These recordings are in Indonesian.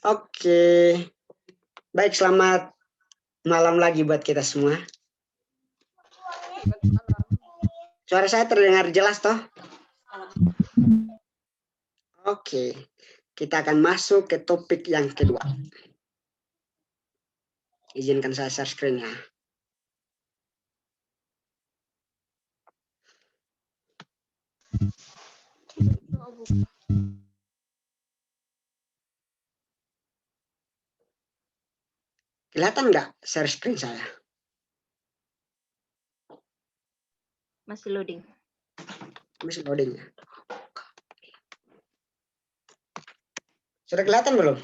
Oke, baik, selamat malam lagi buat kita semua. Suara saya terdengar jelas toh? Oke, kita akan masuk ke topik yang kedua. Izinkan saya share screen ya. Kelihatan nggak share screen saya? Masih loading. Masih loading ya? Sudah kelihatan belum?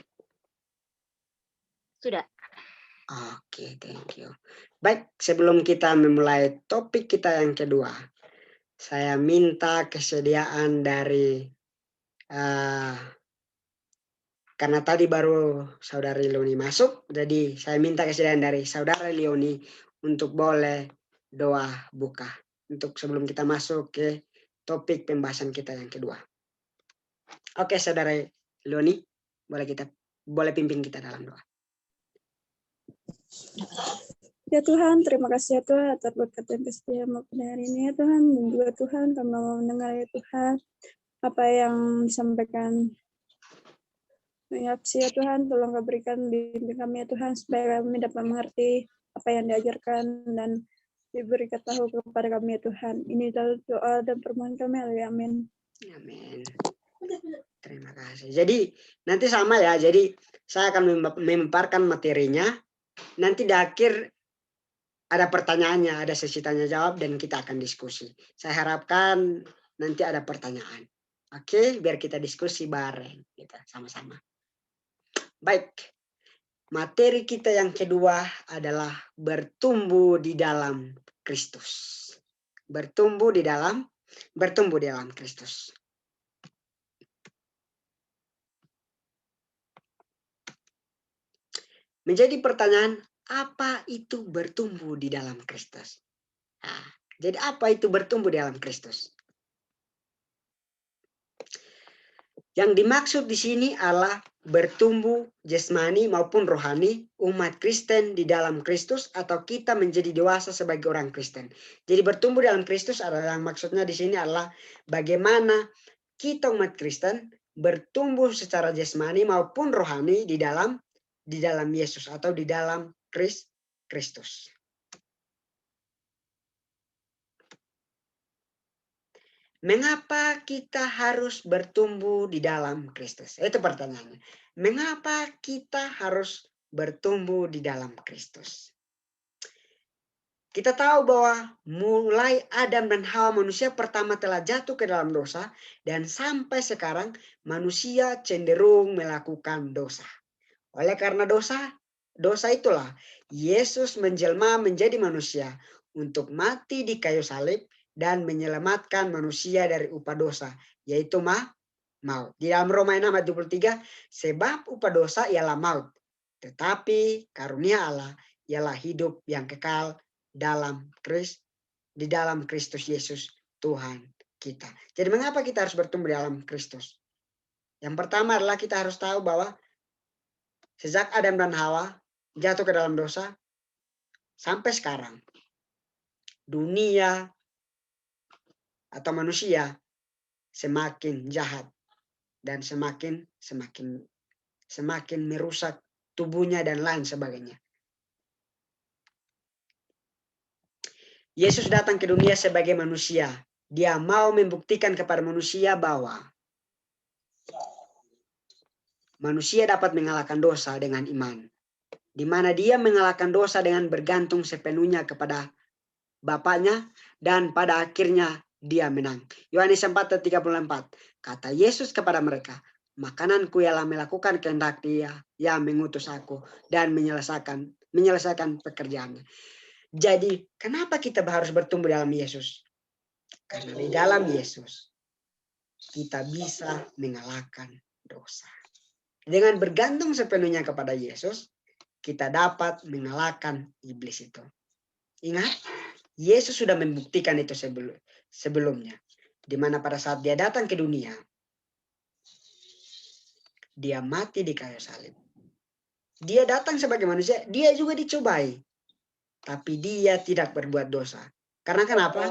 Sudah. Oke, thank you. Baik, sebelum kita memulai topik kita yang kedua, saya minta kesediaan dari karena tadi baru saudara Leoni masuk, jadi saya minta kesediaan dari saudara Leoni untuk boleh doa buka untuk sebelum kita masuk ke topik pembahasan kita yang kedua. Oke, saudara Leoni, boleh pimpin kita dalam doa. Ya Tuhan, terima kasih ya Tuhan atas berkat dan kesetiaan hari ini ya Tuhan. Dan juga Tuhan, kami mau mendengar ya Tuhan apa yang disampaikan ya Tuhan, tolong berikan bimbing kami ya Tuhan supaya kami dapat mengerti apa yang diajarkan dan diberikan tahu kepada kami ya Tuhan. Ini doa dan permohonan kami, amin. Amin. Terima kasih. Jadi nanti sama ya. Jadi saya akan memaparkan materinya. Nanti di akhir ada pertanyaannya, ada sesi tanya jawab dan kita akan diskusi. Saya harapkan nanti ada pertanyaan. Oke, biar kita diskusi bareng kita sama-sama. Baik. Materi kita yang kedua adalah bertumbuh di dalam Kristus. Bertumbuh di dalam Kristus. Menjadi pertanyaan, apa itu bertumbuh di dalam Kristus? Nah, jadi apa itu bertumbuh di dalam Kristus? Yang dimaksud di sini adalah bertumbuh jasmani maupun rohani umat Kristen di dalam Kristus atau kita menjadi dewasa sebagai orang Kristen. Jadi bertumbuh dalam Kristus adalah yang maksudnya di sini adalah bagaimana kita umat Kristen bertumbuh secara jasmani maupun rohani di dalam Yesus atau di dalam Kristus. Mengapa kita harus bertumbuh di dalam Kristus? Itu pertanyaannya. Mengapa kita harus bertumbuh di dalam Kristus? Kita tahu bahwa mulai Adam dan Hawa manusia pertama telah jatuh ke dalam dosa dan sampai sekarang manusia cenderung melakukan dosa. Oleh karena dosa itulah Yesus menjelma menjadi manusia untuk mati di kayu salib dan menyelamatkan manusia dari upah dosa, yaitu maut. Di dalam Roma 6 ayat 23, sebab upah dosa ialah maut, tetapi karunia Allah ialah hidup yang kekal di dalam Kristus Yesus Tuhan kita. Jadi mengapa kita harus bertumbuh di dalam Kristus? Yang pertama adalah kita harus tahu bahwa sejak Adam dan Hawa jatuh ke dalam dosa, sampai sekarang dunia atau manusia semakin jahat dan semakin merusak tubuhnya dan lain sebagainya. Yesus datang ke dunia sebagai manusia. Dia mau membuktikan kepada manusia bahwa manusia dapat mengalahkan dosa dengan iman. Di mana dia mengalahkan dosa dengan bergantung sepenuhnya kepada Bapaknya dan pada akhirnya dia menang. Yohanes 4:34. Kata Yesus kepada mereka, makananku ialah melakukan kehendak Dia yang mengutus aku dan menyelesaikan pekerjaannya. Jadi, kenapa kita harus bertumbuh dalam Yesus? Karena di dalam Yesus kita bisa mengalahkan dosa. Dengan bergantung sepenuhnya kepada Yesus, kita dapat mengalahkan iblis itu. Ingat, Yesus sudah membuktikan itu sebelumnya. Di mana pada saat dia datang ke dunia, dia mati di kayu salib. Dia datang sebagai manusia, dia juga dicobai. Tapi dia tidak berbuat dosa. Karena kenapa?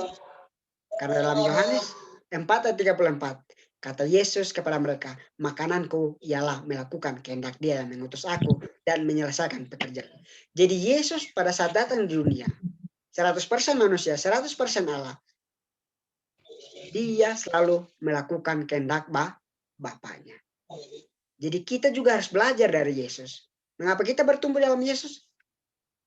Karena dalam Yohanes 4 ayat 34, kata Yesus kepada mereka, makananku ialah melakukan kehendak dia yang mengutus aku dan menyelesaikan pekerjaan. Jadi Yesus pada saat datang di dunia, 100% manusia, 100% Allah, dia selalu melakukan kehendak Bapaknya. Jadi kita juga harus belajar dari Yesus. Mengapa kita bertumbuh dalam Yesus?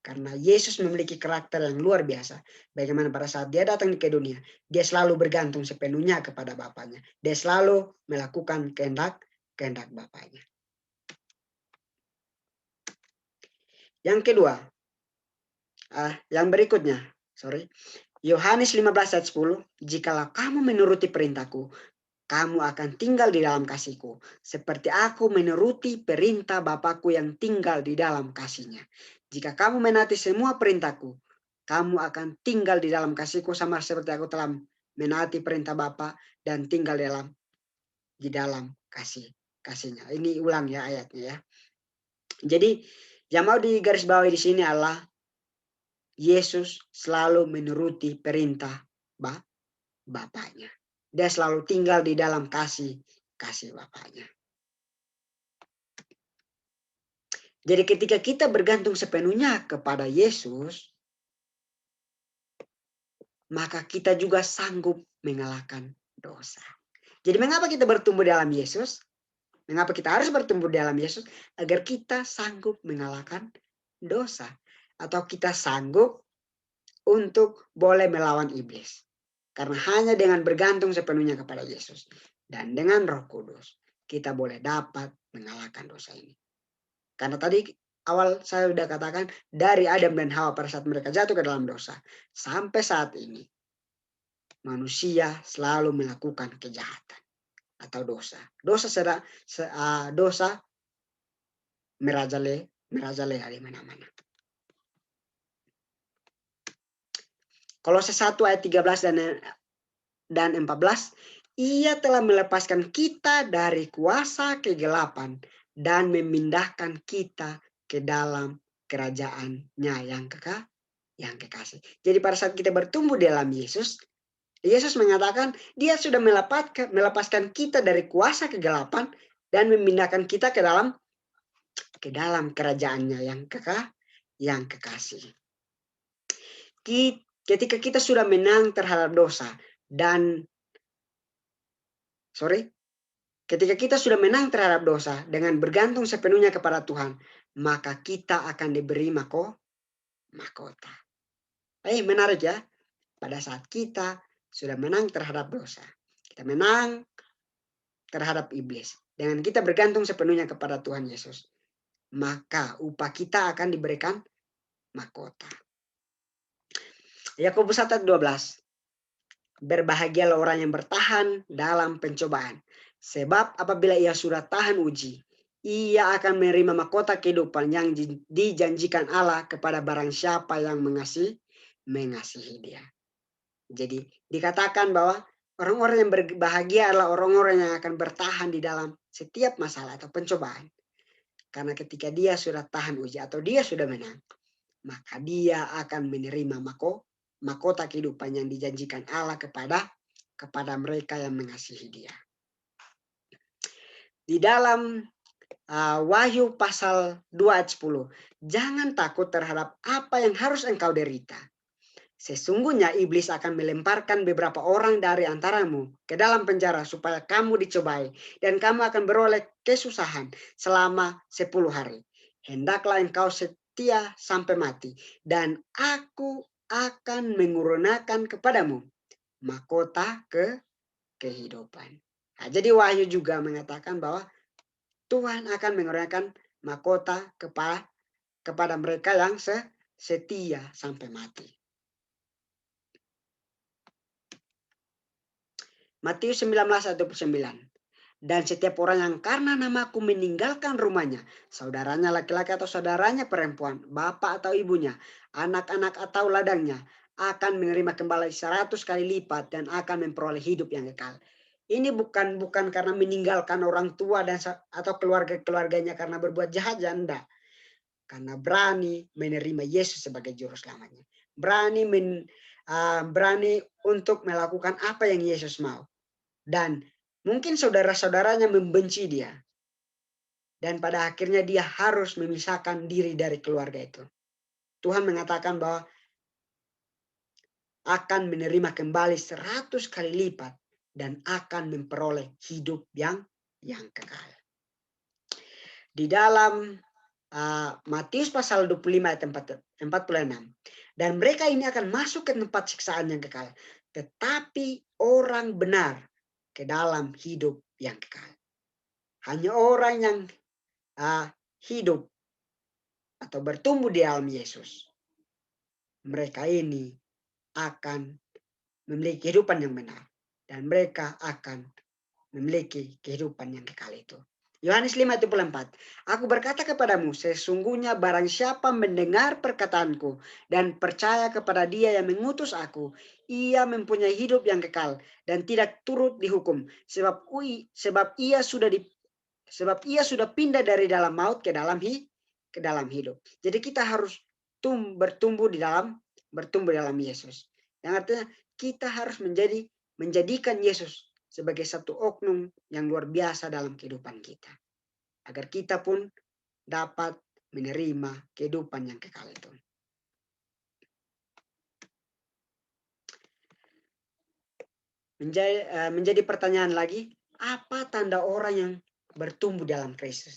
Karena Yesus memiliki karakter yang luar biasa. Bagaimana pada saat dia datang ke dunia, dia selalu bergantung sepenuhnya kepada Bapaknya. Dia selalu melakukan kehendak Bapaknya. Yang kedua, yang berikutnya, Yohanes 15 ayat 10, jikalau kamu menuruti perintahku, kamu akan tinggal di dalam kasihku, seperti aku menuruti perintah Bapakku yang tinggal di dalam kasihnya. Jika kamu menaati semua perintahku, kamu akan tinggal di dalam kasihku sama seperti aku telah menaati perintah Bapa dan tinggal di dalam kasihnya. Ini ulang ya ayatnya ya. Jadi yang mau digarisbawahi di sini adalah Yesus selalu menuruti perintah Bapaknya. Dia selalu tinggal di dalam kasih Bapaknya. Jadi ketika kita bergantung sepenuhnya kepada Yesus, maka kita juga sanggup mengalahkan dosa. Jadi mengapa kita bertumbuh dalam Yesus? Mengapa kita harus bertumbuh dalam Yesus? Agar kita sanggup mengalahkan dosa. Atau kita sanggup untuk boleh melawan iblis. Karena hanya dengan bergantung sepenuhnya kepada Yesus. Dan dengan Roh Kudus, kita boleh dapat mengalahkan dosa ini. Karena tadi awal saya sudah katakan, dari Adam dan Hawa pada saat mereka jatuh ke dalam dosa, sampai saat ini, manusia selalu melakukan kejahatan atau dosa. Dosa merajalela di mana-mana. Kolose 1 ayat 13 dan 14, ia telah melepaskan kita dari kuasa kegelapan dan memindahkan kita ke dalam kerajaannya yang kekasih. Jadi pada saat kita bertumbuh dalam Yesus mengatakan dia sudah melepaskan kita dari kuasa kegelapan dan memindahkan kita ke dalam kerajaannya yang kekasih. Ketika kita sudah menang terhadap dosa ketika kita sudah menang terhadap dosa dengan bergantung sepenuhnya kepada Tuhan, maka kita akan diberi mahkota. Menarik ya. Pada saat kita sudah menang terhadap dosa, kita menang terhadap iblis, dengan kita bergantung sepenuhnya kepada Tuhan Yesus, maka upah kita akan diberikan mahkota. Yakobus 1:12, berbahagialah orang yang bertahan dalam pencobaan, sebab apabila ia sudah tahan uji, ia akan menerima mahkota kehidupan yang dijanjikan Allah kepada barang siapa yang mengasihi dia. Jadi dikatakan bahwa orang-orang yang berbahagia adalah orang-orang yang akan bertahan di dalam setiap masalah atau pencobaan. Karena ketika dia sudah tahan uji atau dia sudah menang, maka dia akan menerima mahkota kehidupan yang dijanjikan Allah kepada mereka yang mengasihi dia. Di dalam Wahyu pasal 2 ayat 10, jangan takut terhadap apa yang harus engkau derita. Sesungguhnya iblis akan melemparkan beberapa orang dari antaramu ke dalam penjara supaya kamu dicobai dan kamu akan beroleh kesusahan selama 10 hari. Hendaklah engkau setia sampai mati dan aku akan mengurunkan kepadamu mahkota kehidupan. Nah, jadi Wahyu juga mengatakan bahwa Tuhan akan mengurunkan mahkota kepada mereka yang setia sampai mati. Matius 19:1-9. Dan setiap orang yang karena namaku meninggalkan rumahnya, saudaranya laki-laki atau saudaranya perempuan, bapak atau ibunya, anak-anak atau ladangnya, akan menerima kembali 100 kali lipat dan akan memperoleh hidup yang kekal. Ini bukan karena meninggalkan orang tua atau keluarganya karena berbuat jahat, enggak. karena berani menerima Yesus sebagai juru selamatnya. Berani untuk melakukan apa yang Yesus mau. Dan mungkin saudara-saudaranya membenci dia. Dan pada akhirnya dia harus memisahkan diri dari keluarga itu. Tuhan mengatakan bahwa akan menerima kembali 100 kali lipat dan akan memperoleh hidup yang kekal. Di dalam Matius pasal 25 ayat 46. Dan mereka ini akan masuk ke tempat siksaan yang kekal. Tetapi orang benar ke dalam hidup yang kekal. Hanya orang yang hidup atau bertumbuh di dalam Yesus. Mereka ini akan memiliki kehidupan yang benar. Dan mereka akan memiliki kehidupan yang kekal itu. Yohanes 5:24. Aku berkata kepadamu, sesungguhnya barang siapa mendengar perkataanku dan percaya kepada dia yang mengutus aku, ia mempunyai hidup yang kekal dan tidak turut dihukum. Sebab ia sudah pindah dari dalam maut ke dalam hidup. Jadi kita harus bertumbuh dalam Yesus. Yang artinya kita harus menjadikan Yesus sebagai satu oknum yang luar biasa dalam kehidupan kita. Agar kita pun dapat menerima kehidupan yang kekal itu. Menjadi pertanyaan lagi, apa tanda orang yang bertumbuh dalam Kristus?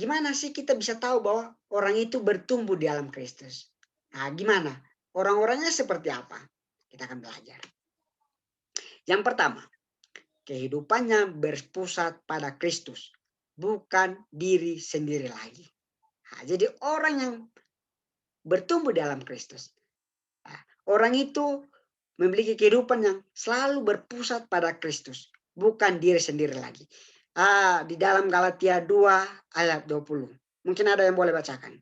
Gimana sih kita bisa tahu bahwa orang itu bertumbuh di dalam Kristus? Nah, gimana? Orang-orangnya seperti apa? Kita akan belajar. Yang pertama, kehidupannya berpusat pada Kristus, bukan diri sendiri lagi. Nah, jadi orang yang bertumbuh dalam Kristus, orang itu memiliki kehidupan yang selalu berpusat pada Kristus, bukan diri sendiri lagi. Di dalam Galatia 2 ayat 20. Mungkin ada yang boleh bacakan.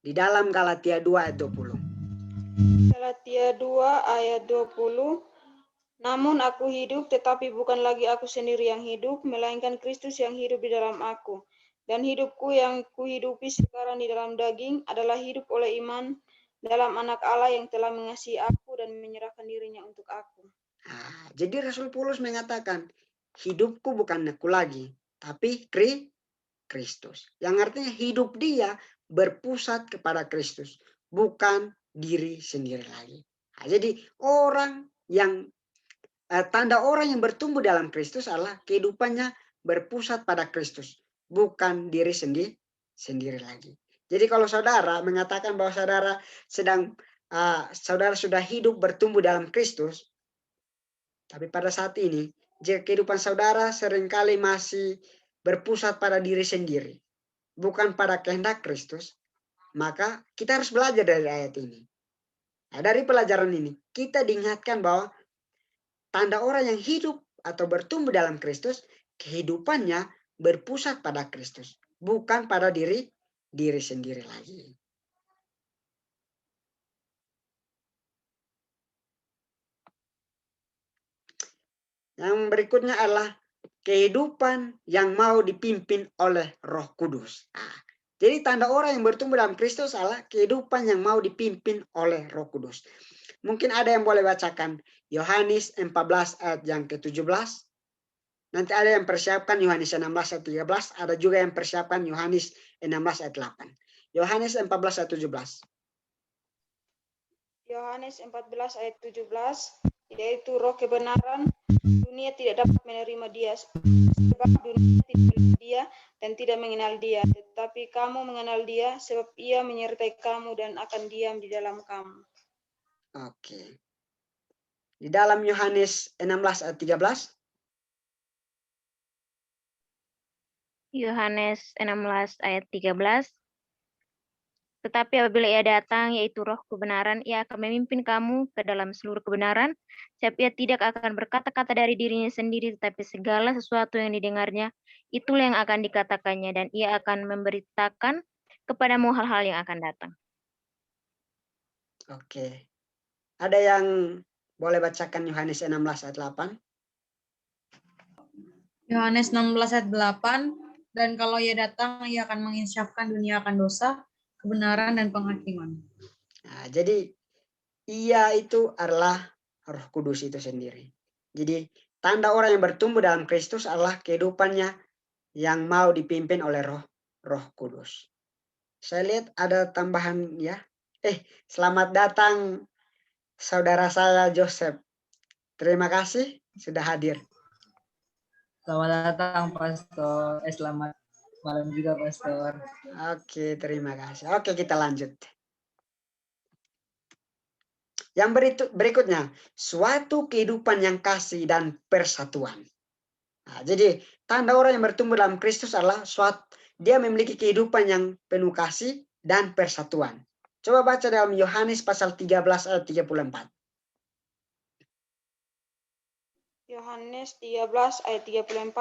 Di dalam Galatia 2 ayat 20. Galatia 2 ayat 20. Namun aku hidup, tetapi bukan lagi aku sendiri yang hidup, melainkan Kristus yang hidup di dalam aku. Dan hidupku yang kuhidupi sekarang di dalam daging adalah hidup oleh iman dalam Anak Allah yang telah mengasihi aku dan menyerahkan dirinya untuk aku. Jadi Rasul Paulus mengatakan, hidupku bukan aku lagi, tapi Kristus. Yang artinya hidup dia berpusat kepada Kristus, bukan diri sendiri lagi. Jadi tanda orang yang bertumbuh dalam Kristus adalah kehidupannya berpusat pada Kristus, bukan diri sendiri lagi. Jadi kalau saudara mengatakan bahwa saudara sudah hidup bertumbuh dalam Kristus, tapi pada saat ini jika kehidupan saudara seringkali masih berpusat pada diri sendiri, bukan pada kehendak Kristus, maka kita harus belajar dari ayat ini. Nah, dari pelajaran ini kita diingatkan bahwa tanda orang yang hidup atau bertumbuh dalam Kristus, kehidupannya berpusat pada Kristus, bukan pada diri sendiri lagi. Yang berikutnya adalah kehidupan yang mau dipimpin oleh Roh Kudus. Jadi tanda orang yang bertumbuh dalam Kristus adalah kehidupan yang mau dipimpin oleh Roh Kudus. Mungkin ada yang boleh bacakan Yohanes 14 ayat yang ke-17. Nanti ada yang persiapkan Yohanes 16 ayat 13. Ada juga yang persiapkan Yohanes 16 ayat 8. Yohanes 14 ayat 17. Yohanes 14 ayat 17, yaitu roh kebenaran, dunia tidak dapat menerima dia, sebab dunia tidak melihat dia dan tidak mengenal dia. Tetapi kamu mengenal dia, sebab ia menyertai kamu dan akan diam di dalam kamu. Oke. Di dalam Yohanes 16 ayat 13. Yohanes 16 ayat 13. Tetapi apabila ia datang, yaitu roh kebenaran, ia akan memimpin kamu ke dalam seluruh kebenaran, sebab ia tidak akan berkata-kata dari dirinya sendiri, tetapi segala sesuatu yang didengarnya, itulah yang akan dikatakannya, dan ia akan memberitakan kepadamu hal-hal yang akan datang. Oke. Ada yang boleh bacakan Yohanes 16 ayat 8? Yohanes 16 ayat 8. Dan kalau ia datang, ia akan menginsafkan dunia akan dosa, kebenaran, dan penghakiman. Nah, jadi ia itu adalah Roh Kudus itu sendiri. Jadi tanda orang yang bertumbuh dalam Kristus adalah kehidupannya yang mau dipimpin oleh Roh Kudus. Saya lihat ada tambahan ya. Selamat datang saudara saya Joseph. Terima kasih sudah hadir. Selamat datang, Pastor. Selamat malam juga, Pastor. Oke, terima kasih. Oke, kita lanjut. Yang berikutnya, suatu kehidupan yang kasih dan persatuan. Nah, jadi tanda orang yang bertumbuh dalam Kristus adalah dia memiliki kehidupan yang penuh kasih dan persatuan. Coba baca dalam Yohanes pasal 13 ayat 34. Yohanes 13 ayat 34,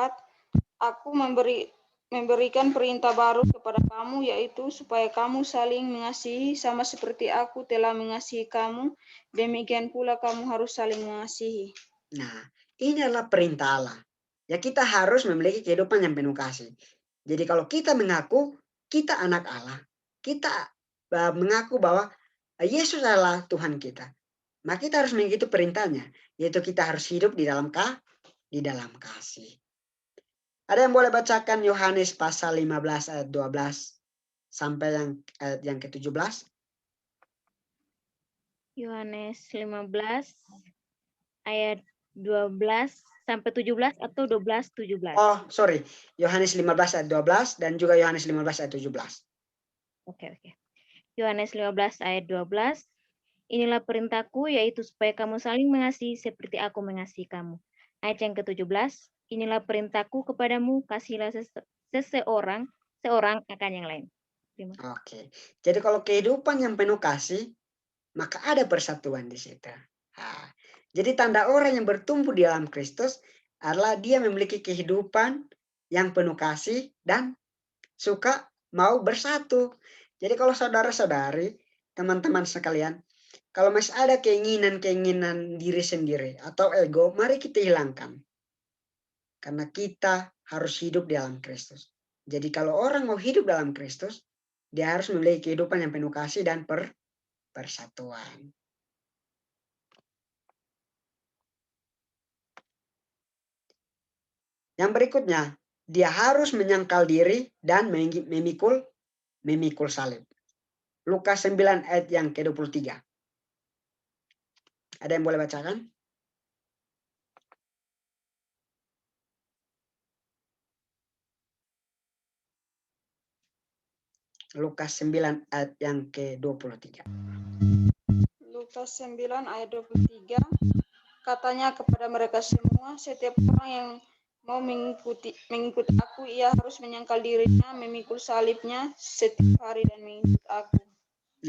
Aku memberikan perintah baru kepada kamu, yaitu supaya kamu saling mengasihi sama seperti aku telah mengasihi kamu, demikian pula kamu harus saling mengasihi. Nah, ini adalah perintah Allah. Ya, kita harus memiliki kehidupan yang penuh kasih. Jadi kalau kita mengaku kita anak Allah, kita mengaku bahwa Yesus adalah Tuhan kita, maka kita harus mengikuti perintahnya, yaitu kita harus hidup di dalam kasih. Ada yang boleh bacakan Yohanes pasal 15 ayat 12 sampai ayat yang ke-17? Yohanes 15 ayat 12 sampai 17 atau 12 17. Oh, sorry. Yohanes 15 ayat 12 dan juga Yohanes 15 ayat 17. Oke. Yohanes 15 ayat 12. Inilah perintahku, yaitu supaya kamu saling mengasihi seperti aku mengasihi kamu. Ayat yang ke-17. Inilah perintahku kepadamu, kasihilah seorang akan yang lain. Oke. Jadi kalau kehidupan yang penuh kasih, maka ada persatuan di situ. Nah, jadi tanda orang yang bertumbuh di dalam Kristus adalah dia memiliki kehidupan yang penuh kasih dan suka mau bersatu. Jadi kalau saudara-saudari, teman-teman sekalian, kalau masih ada keinginan diri sendiri atau ego, mari kita hilangkan. Karena kita harus hidup di dalam Kristus. Jadi kalau orang mau hidup dalam Kristus, dia harus memiliki kehidupan yang penuh kasih dan persatuan. Yang berikutnya, dia harus menyangkal diri dan memikul salib. Lukas 9 ayat yang ke-23. Ada yang boleh bacakan? Lukas 9 ayat yang ke-23. Lukas 9 ayat 23, katanya kepada mereka semua, setiap orang yang mau mengikuti aku, ia harus menyangkal dirinya, memikul salibnya setiap hari dan mengikut aku.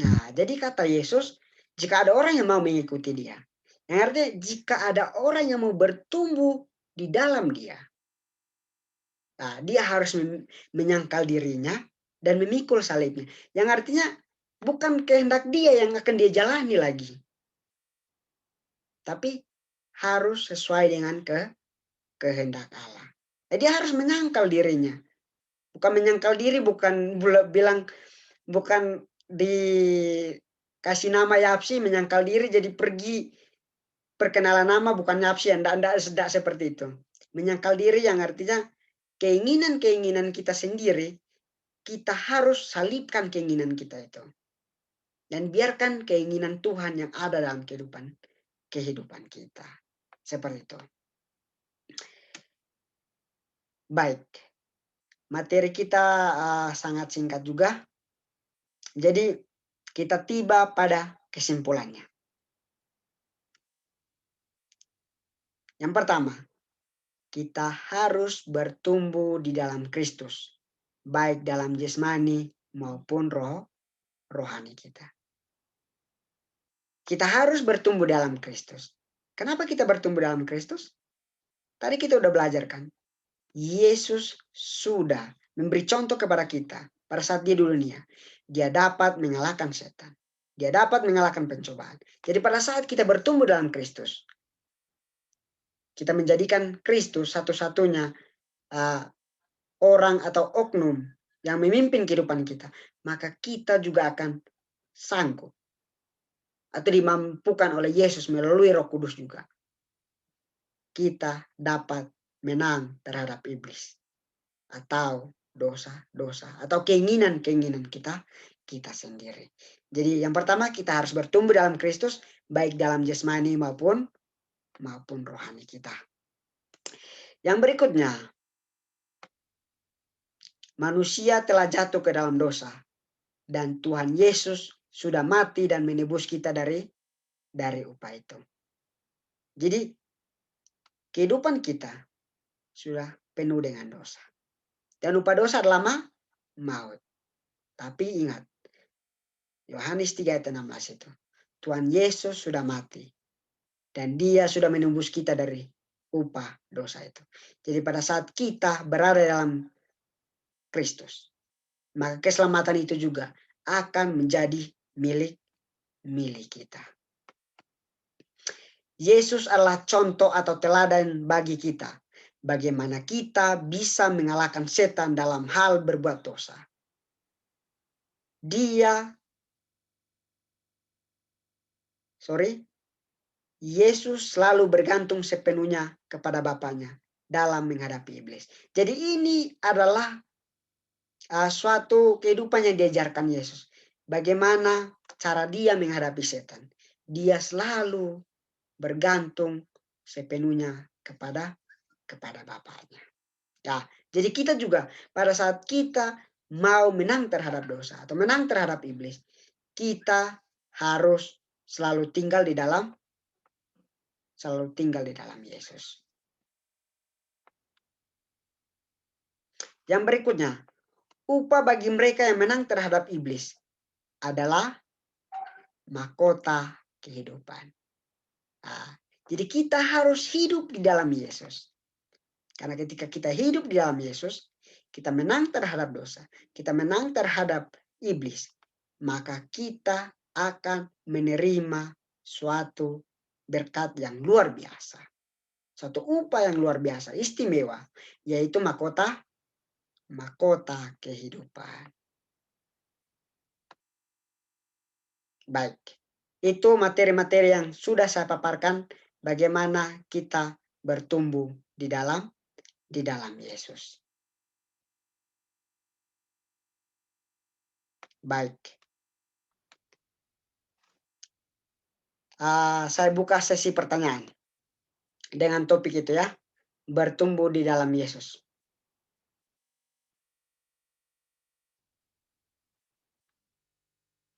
Nah, jadi kata Yesus, jika ada orang yang mau mengikuti dia, yang artinya jika ada orang yang mau bertumbuh di dalam dia, nah, dia harus menyangkal dirinya dan memikul salibnya. Yang artinya bukan kehendak dia yang akan dia jalani lagi. Tapi harus sesuai dengan kehendak Allah. Jadi dia harus menyangkal dirinya. Bukan menyangkal diri, bukan dikasih nama Yapsi, menyangkal diri jadi pergi perkenalan nama, bukan Yapsi, tidak seperti itu. Menyangkal diri yang artinya keinginan kita sendiri, kita harus salibkan keinginan kita itu. Dan biarkan keinginan Tuhan yang ada dalam kehidupan kita. Seperti itu. Baik. Materi kita sangat singkat juga. Jadi kita tiba pada kesimpulannya. Yang pertama, kita harus bertumbuh di dalam Kristus, baik dalam jasmani maupun rohani kita. Kita harus bertumbuh dalam Kristus. Kenapa kita bertumbuh dalam Kristus? Tadi kita udah belajar kan? Yesus sudah memberi contoh kepada kita pada saat dia di dunia. Dia dapat mengalahkan setan. Dia dapat mengalahkan pencobaan. Jadi pada saat kita bertumbuh dalam Kristus, kita menjadikan Kristus satu-satunya orang atau oknum yang memimpin kehidupan kita, maka kita juga akan sanggup atau dimampukan oleh Yesus melalui Roh Kudus juga. Kita dapat menang terhadap iblis atau dosa-dosa atau keinginan-keinginan kita sendiri. Jadi yang pertama kita harus bertumbuh dalam Kristus baik dalam jasmani maupun rohani kita. Yang berikutnya, manusia telah jatuh ke dalam dosa dan Tuhan Yesus sudah mati dan menebus kita dari upah itu. Jadi kehidupan kita sudah penuh dengan dosa. Dan upah dosa adalah maut. Tapi ingat, Yohanes 3 ayat 16 itu. Tuhan Yesus sudah mati. Dan dia sudah menembus kita dari upah dosa itu. Jadi pada saat kita berada dalam Kristus, maka keselamatan itu juga akan menjadi milik kita. Yesus adalah contoh atau teladan bagi kita. Bagaimana kita bisa mengalahkan setan dalam hal berbuat dosa. Yesus selalu bergantung sepenuhnya kepada Bapaknya dalam menghadapi iblis. Jadi ini adalah suatu kehidupan yang diajarkan Yesus. Bagaimana cara dia menghadapi setan. Dia selalu bergantung sepenuhnya kepada Bapaknya. Ya, jadi kita juga pada saat kita mau menang terhadap dosa atau menang terhadap iblis, kita harus selalu tinggal di dalam Yesus. Yang berikutnya, upah bagi mereka yang menang terhadap iblis adalah mahkota kehidupan. Nah, jadi kita harus hidup di dalam Yesus. Karena ketika kita hidup di dalam Yesus, kita menang terhadap dosa, kita menang terhadap iblis, maka kita akan menerima suatu berkat yang luar biasa. Suatu upah yang luar biasa, istimewa, yaitu mahkota kehidupan. Baik, itu materi-materi yang sudah saya paparkan bagaimana kita bertumbuh di dalam Yesus. Baik. Saya buka sesi pertanyaan dengan topik itu ya, bertumbuh di dalam Yesus.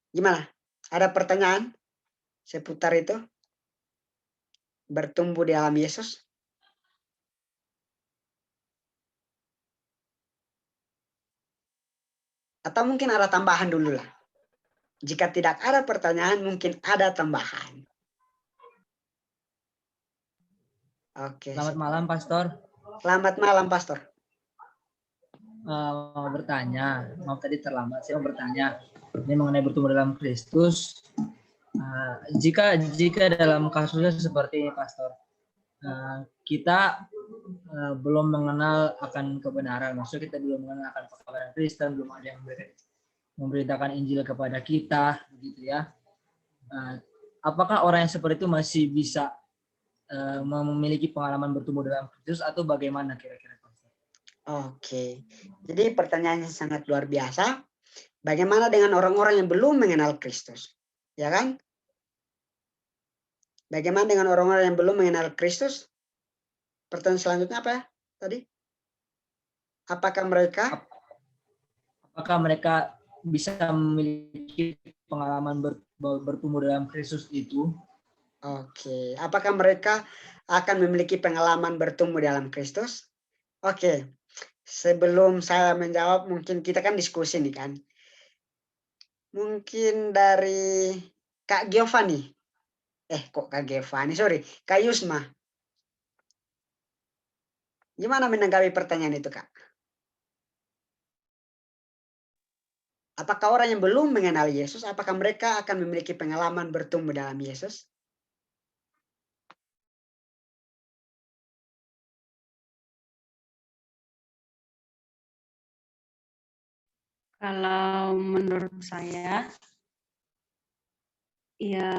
Gimana? Ada pertanyaan seputar itu? Bertumbuh di dalam Yesus? Atau mungkin ada tambahan dulu lah. Jika tidak ada pertanyaan, mungkin ada tambahan. Oke. Selamat malam, Pastor. Selamat malam, Pastor. Mau bertanya, maaf tadi terlambat. Saya mau bertanya, ini mengenai bertumbuh dalam Kristus. Jika dalam kasusnya seperti ini, Pastor, kita belum mengenal akan kebenaran, maksudnya kita belum mengenal akan kebenaran Kristen, belum ada yang memberitakan Injil kepada kita, begitu ya. Apakah orang yang seperti itu masih bisa memiliki pengalaman bertumbuh dalam Kristus atau bagaimana kira-kira? Oke, jadi pertanyaannya sangat luar biasa. Bagaimana dengan orang-orang yang belum mengenal Kristus? Ya kan? Bagaimana dengan orang-orang yang belum mengenal Kristus? Pertanyaan selanjutnya apa ya tadi? Apakah mereka bisa memiliki pengalaman bertumbuh dalam Kristus itu? Oke, apakah mereka akan memiliki pengalaman bertumbuh dalam Kristus? Oke, sebelum saya menjawab, mungkin kita kan diskusi nih kan. Mungkin dari Kak Giovanni. Kak Giovanni, sorry. Kak Yusma. Gimana menanggapi pertanyaan itu, Kak? Apakah orang yang belum mengenal Yesus, apakah mereka akan memiliki pengalaman bertumbuh dalam Yesus? Kalau menurut saya, ya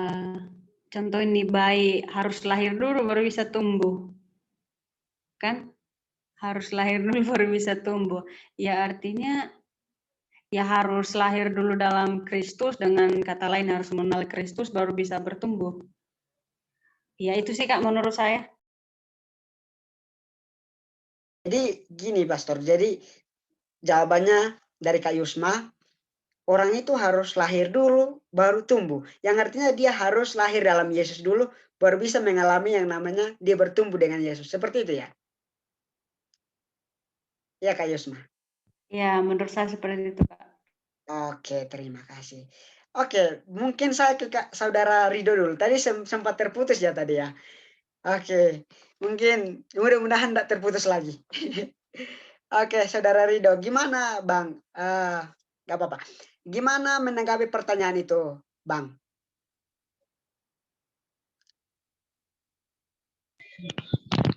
contoh ini bayi harus lahir dulu baru bisa tumbuh. Kan? Harus lahir dulu baru bisa tumbuh. Ya artinya ya harus lahir dulu dalam Kristus, dengan kata lain harus mengenal Kristus baru bisa bertumbuh. Ya itu sih Kak menurut saya. Jadi gini Pastor, jadi jawabannya dari Kak Yusma, orang itu harus lahir dulu baru tumbuh. Yang artinya dia harus lahir dalam Yesus dulu baru bisa mengalami yang namanya dia bertumbuh dengan Yesus. Seperti itu ya? Ya Kak Yusma. Ya menurut saya seperti itu Kak. Oke, terima kasih. Oke, mungkin saya ke Saudara Rido dulu. Tadi sempat terputus ya tadi ya. Oke, mungkin mudah-mudahan tidak terputus lagi. Oke, Saudara Rido, gimana Bang? Gak apa-apa. Gimana menanggapi pertanyaan itu, Bang?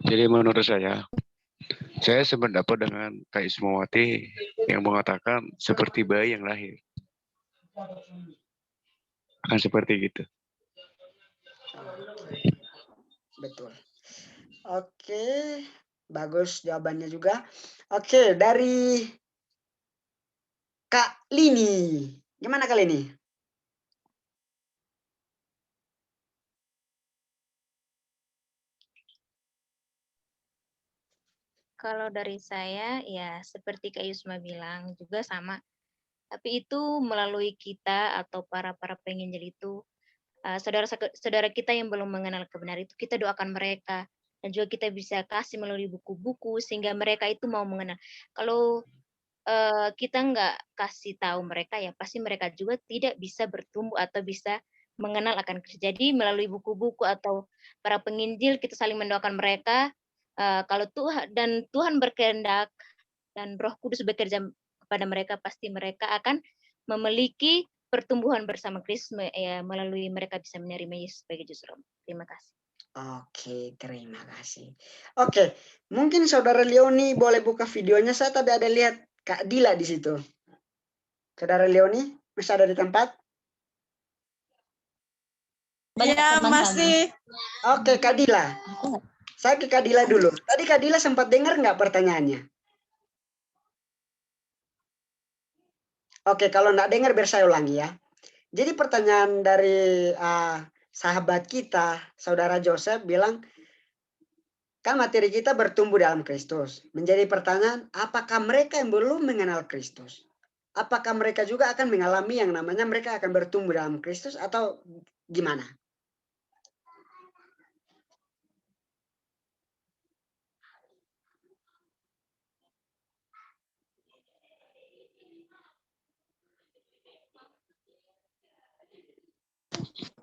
Jadi menurut saya sependapat dengan Kak Ismawati yang mengatakan seperti bayi yang lahir. Akan seperti gitu. Betul. Oke, bagus jawabannya juga. Oke, dari Kak Lini. Gimana Kak Lini? Kalau dari saya, ya seperti Kak Yusma bilang juga sama. Tapi itu melalui kita atau para penginjil itu, saudara kita yang belum mengenal kebenaran itu, kita doakan mereka. Dan juga kita bisa kasih melalui buku-buku sehingga mereka itu mau mengenal. Kalau kita nggak kasih tahu mereka, ya pasti mereka juga tidak bisa bertumbuh atau bisa mengenal akan Kristus. Jadi melalui buku-buku atau para penginjil kita saling mendoakan mereka. Kalau Tuhan berkehendak dan Roh Kudus bekerja kepada mereka, pasti mereka akan memiliki pertumbuhan bersama Kristus, ya, melalui mereka bisa menerima Yesus sebagai juru selamat. Terima kasih. Oke, terima kasih. Oke, mungkin Saudara Leoni boleh buka videonya. Saya tadi ada lihat Kak Dila di situ. Saudara Leoni, masih ada di tempat? Iya, masih. Oke, Kak Dila. Saya ke Kak Dila dulu. Tadi Kak Dila sempat dengar nggak pertanyaannya? Oke, kalau nggak dengar biar saya ulangi ya. Jadi pertanyaan dari sahabat kita, Saudara Joseph bilang, kan materi kita bertumbuh dalam Kristus. Menjadi pertanyaan, apakah mereka yang belum mengenal Kristus? Apakah mereka juga akan mengalami yang namanya mereka akan bertumbuh dalam Kristus atau gimana?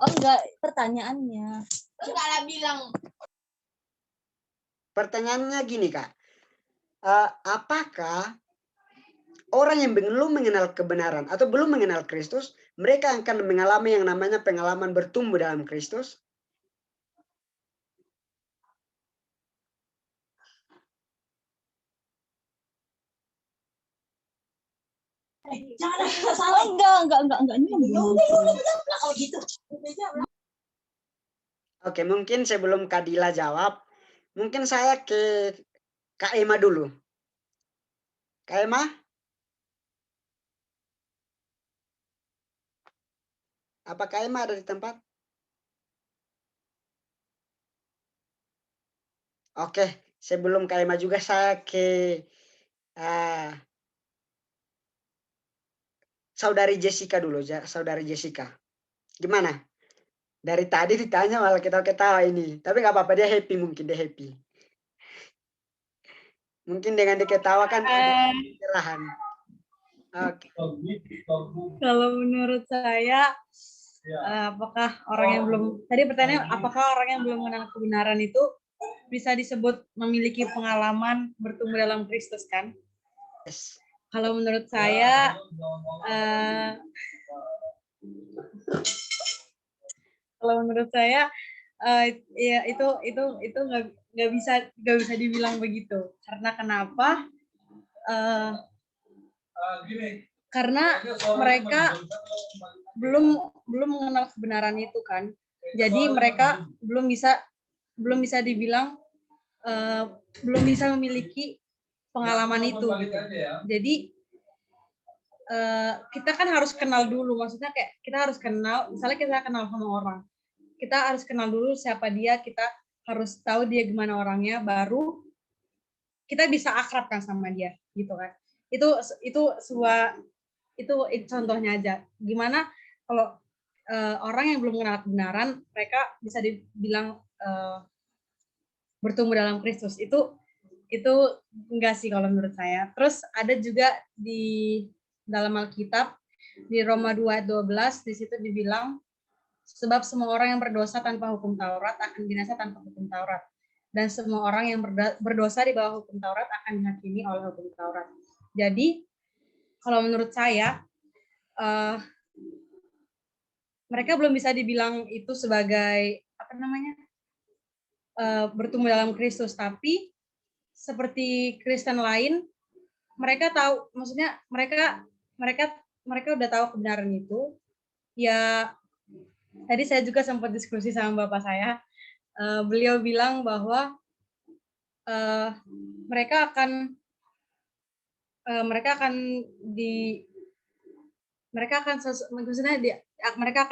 Oh enggak, pertanyaannya. Enggak lah bilang. Pertanyaannya gini Kak, apakah orang yang belum mengenal kebenaran atau belum mengenal Kristus, mereka akan mengalami yang namanya pengalaman bertumbuh dalam Kristus? Jangan salah. Enggak. Kalau gitu. Oke, mungkin sebelum Kak Dila jawab, mungkin saya ke Kak Emma dulu. Kak Emma? Apa Kak Emma ada di tempat? Oke, sebelum Kak Emma juga saya ke Saudari Jessica dulu. Saudari Jessica. Gimana? Dari tadi ditanya malah ketawa-ketawa ini. Tapi nggak apa-apa, dia happy mungkin, dia happy. Mungkin dengan diketawakan ada pencerahan. Oke. Kalau menurut saya, apakah orang yang belum, tadi pertanyaan, apakah orang yang belum mengenal kebenaran itu bisa disebut memiliki pengalaman bertumbuh dalam Kristus kan? Yes. Kalau menurut saya, ya itu nggak bisa dibilang begitu. Karena kenapa? karena mereka belum mengenal kebenaran itu kan. Jadi mereka belum bisa dibilang belum bisa memiliki pengalaman itu. Jadi kita kan harus kenal dulu, maksudnya kayak kita harus kenal, misalnya kita kenal sama orang, kita harus kenal dulu siapa dia, kita harus tahu dia gimana orangnya, baru kita bisa akrab kan sama dia, gitu kan. Itu contohnya aja. Gimana kalau orang yang belum mengenal kebenaran, mereka bisa dibilang bertumbuh dalam Kristus. Itu enggak sih kalau menurut saya. Terus ada juga di dalam Alkitab di Roma 2 ayat 12, di situ dibilang sebab semua orang yang berdosa tanpa hukum Taurat akan binasa tanpa hukum Taurat, dan semua orang yang berdosa di bawah hukum Taurat akan dihakimi oleh hukum Taurat. Jadi kalau menurut saya mereka belum bisa dibilang itu sebagai bertumbuh dalam Kristus, tapi seperti Kristen lain, mereka tahu, maksudnya mereka udah tahu kebenaran itu. Ya, tadi saya juga sempat diskusi sama bapak saya. Beliau bilang bahwa mereka akan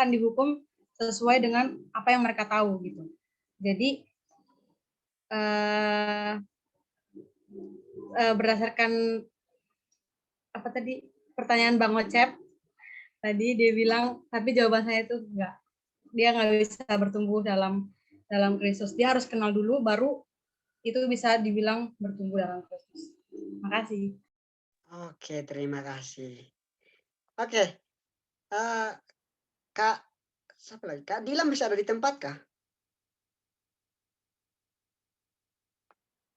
dihukum sesuai dengan apa yang mereka tahu gitu. Jadi berdasarkan apa tadi pertanyaan Bang Ocep tadi, dia bilang, tapi jawaban saya itu enggak, dia nggak bisa bertumbuh dalam Kristus, dia harus kenal dulu baru itu bisa dibilang bertumbuh dalam Kristus. Makasih. Oke, terima kasih. Oke, Kak, siapa lagi? Kak Dilan bisa ada di tempat kah?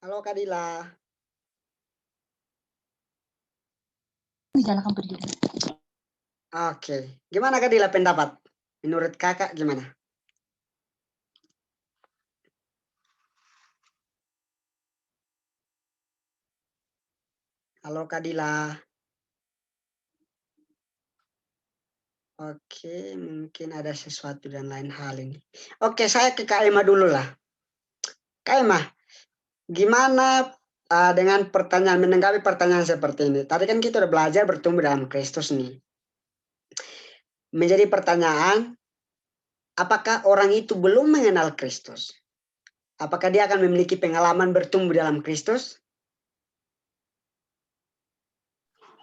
Halo Kak Dila. Dinyalakan berdiri. Oke, gimana Kak Dila pendapat? Menurut kakak gimana? Halo Kak Dila. Oke, mungkin ada sesuatu dan lain hal ini. Oke, saya ke Kak Emma dulu lah. Kak Emma, gimana dengan pertanyaan, menanggapi pertanyaan seperti ini? Tadi kan kita udah belajar bertumbuh dalam Kristus nih. Menjadi pertanyaan, apakah orang itu belum mengenal Kristus? Apakah dia akan memiliki pengalaman bertumbuh dalam Kristus?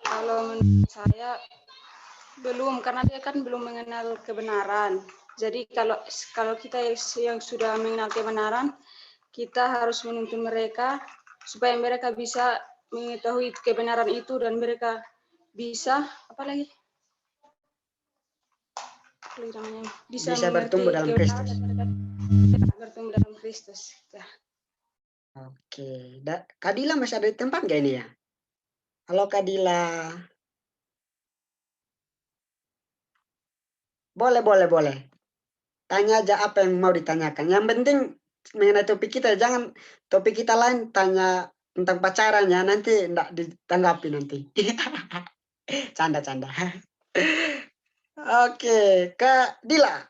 Kalau menurut saya belum, karena dia kan belum mengenal kebenaran. Jadi kalau kita yang sudah mengenal kebenaran, kita harus menuntun mereka supaya mereka bisa mengetahui kebenaran itu dan mereka bisa bisa bertumbuh dalam Kristus. Bertumbuh dalam Kristus. Ya. Oke, Kak Dila masih ada di tempat nggak ini ya? Halo Kak Dila. Boleh. Tanya aja apa yang mau ditanyakan. Yang penting mengenai topik kita, jangan topik kita lain tanya tentang pacarannya, nanti enggak ditanggapi nanti. Canda. Oke, Kak Dila.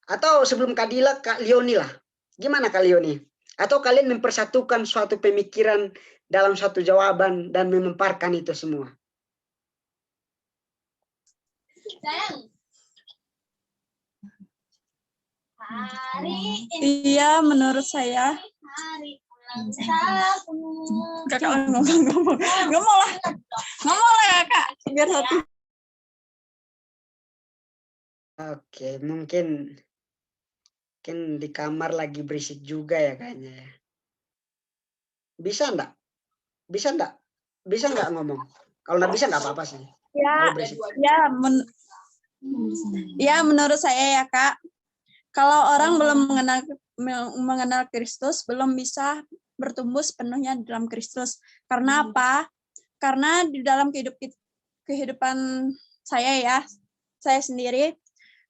Atau sebelum Kak Dila, Kak Leoni lah. Gimana Kak Leoni? Atau kalian mempersatukan suatu pemikiran dalam satu jawaban dan mememparkan itu semua? Iya, menurut saya. Kakak ngomong lah ya Kak, biar satu. Oke, mungkin di kamar lagi berisik juga ya kayaknya ya. Bisa enggak ngomong? Kalau enggak bisa enggak apa-apa sih. Ya, menurut saya ya Kak, kalau orang belum mengenal Kristus, belum bisa bertumbuh sepenuhnya dalam Kristus. Karena apa? Karena di dalam kehidupan saya sendiri,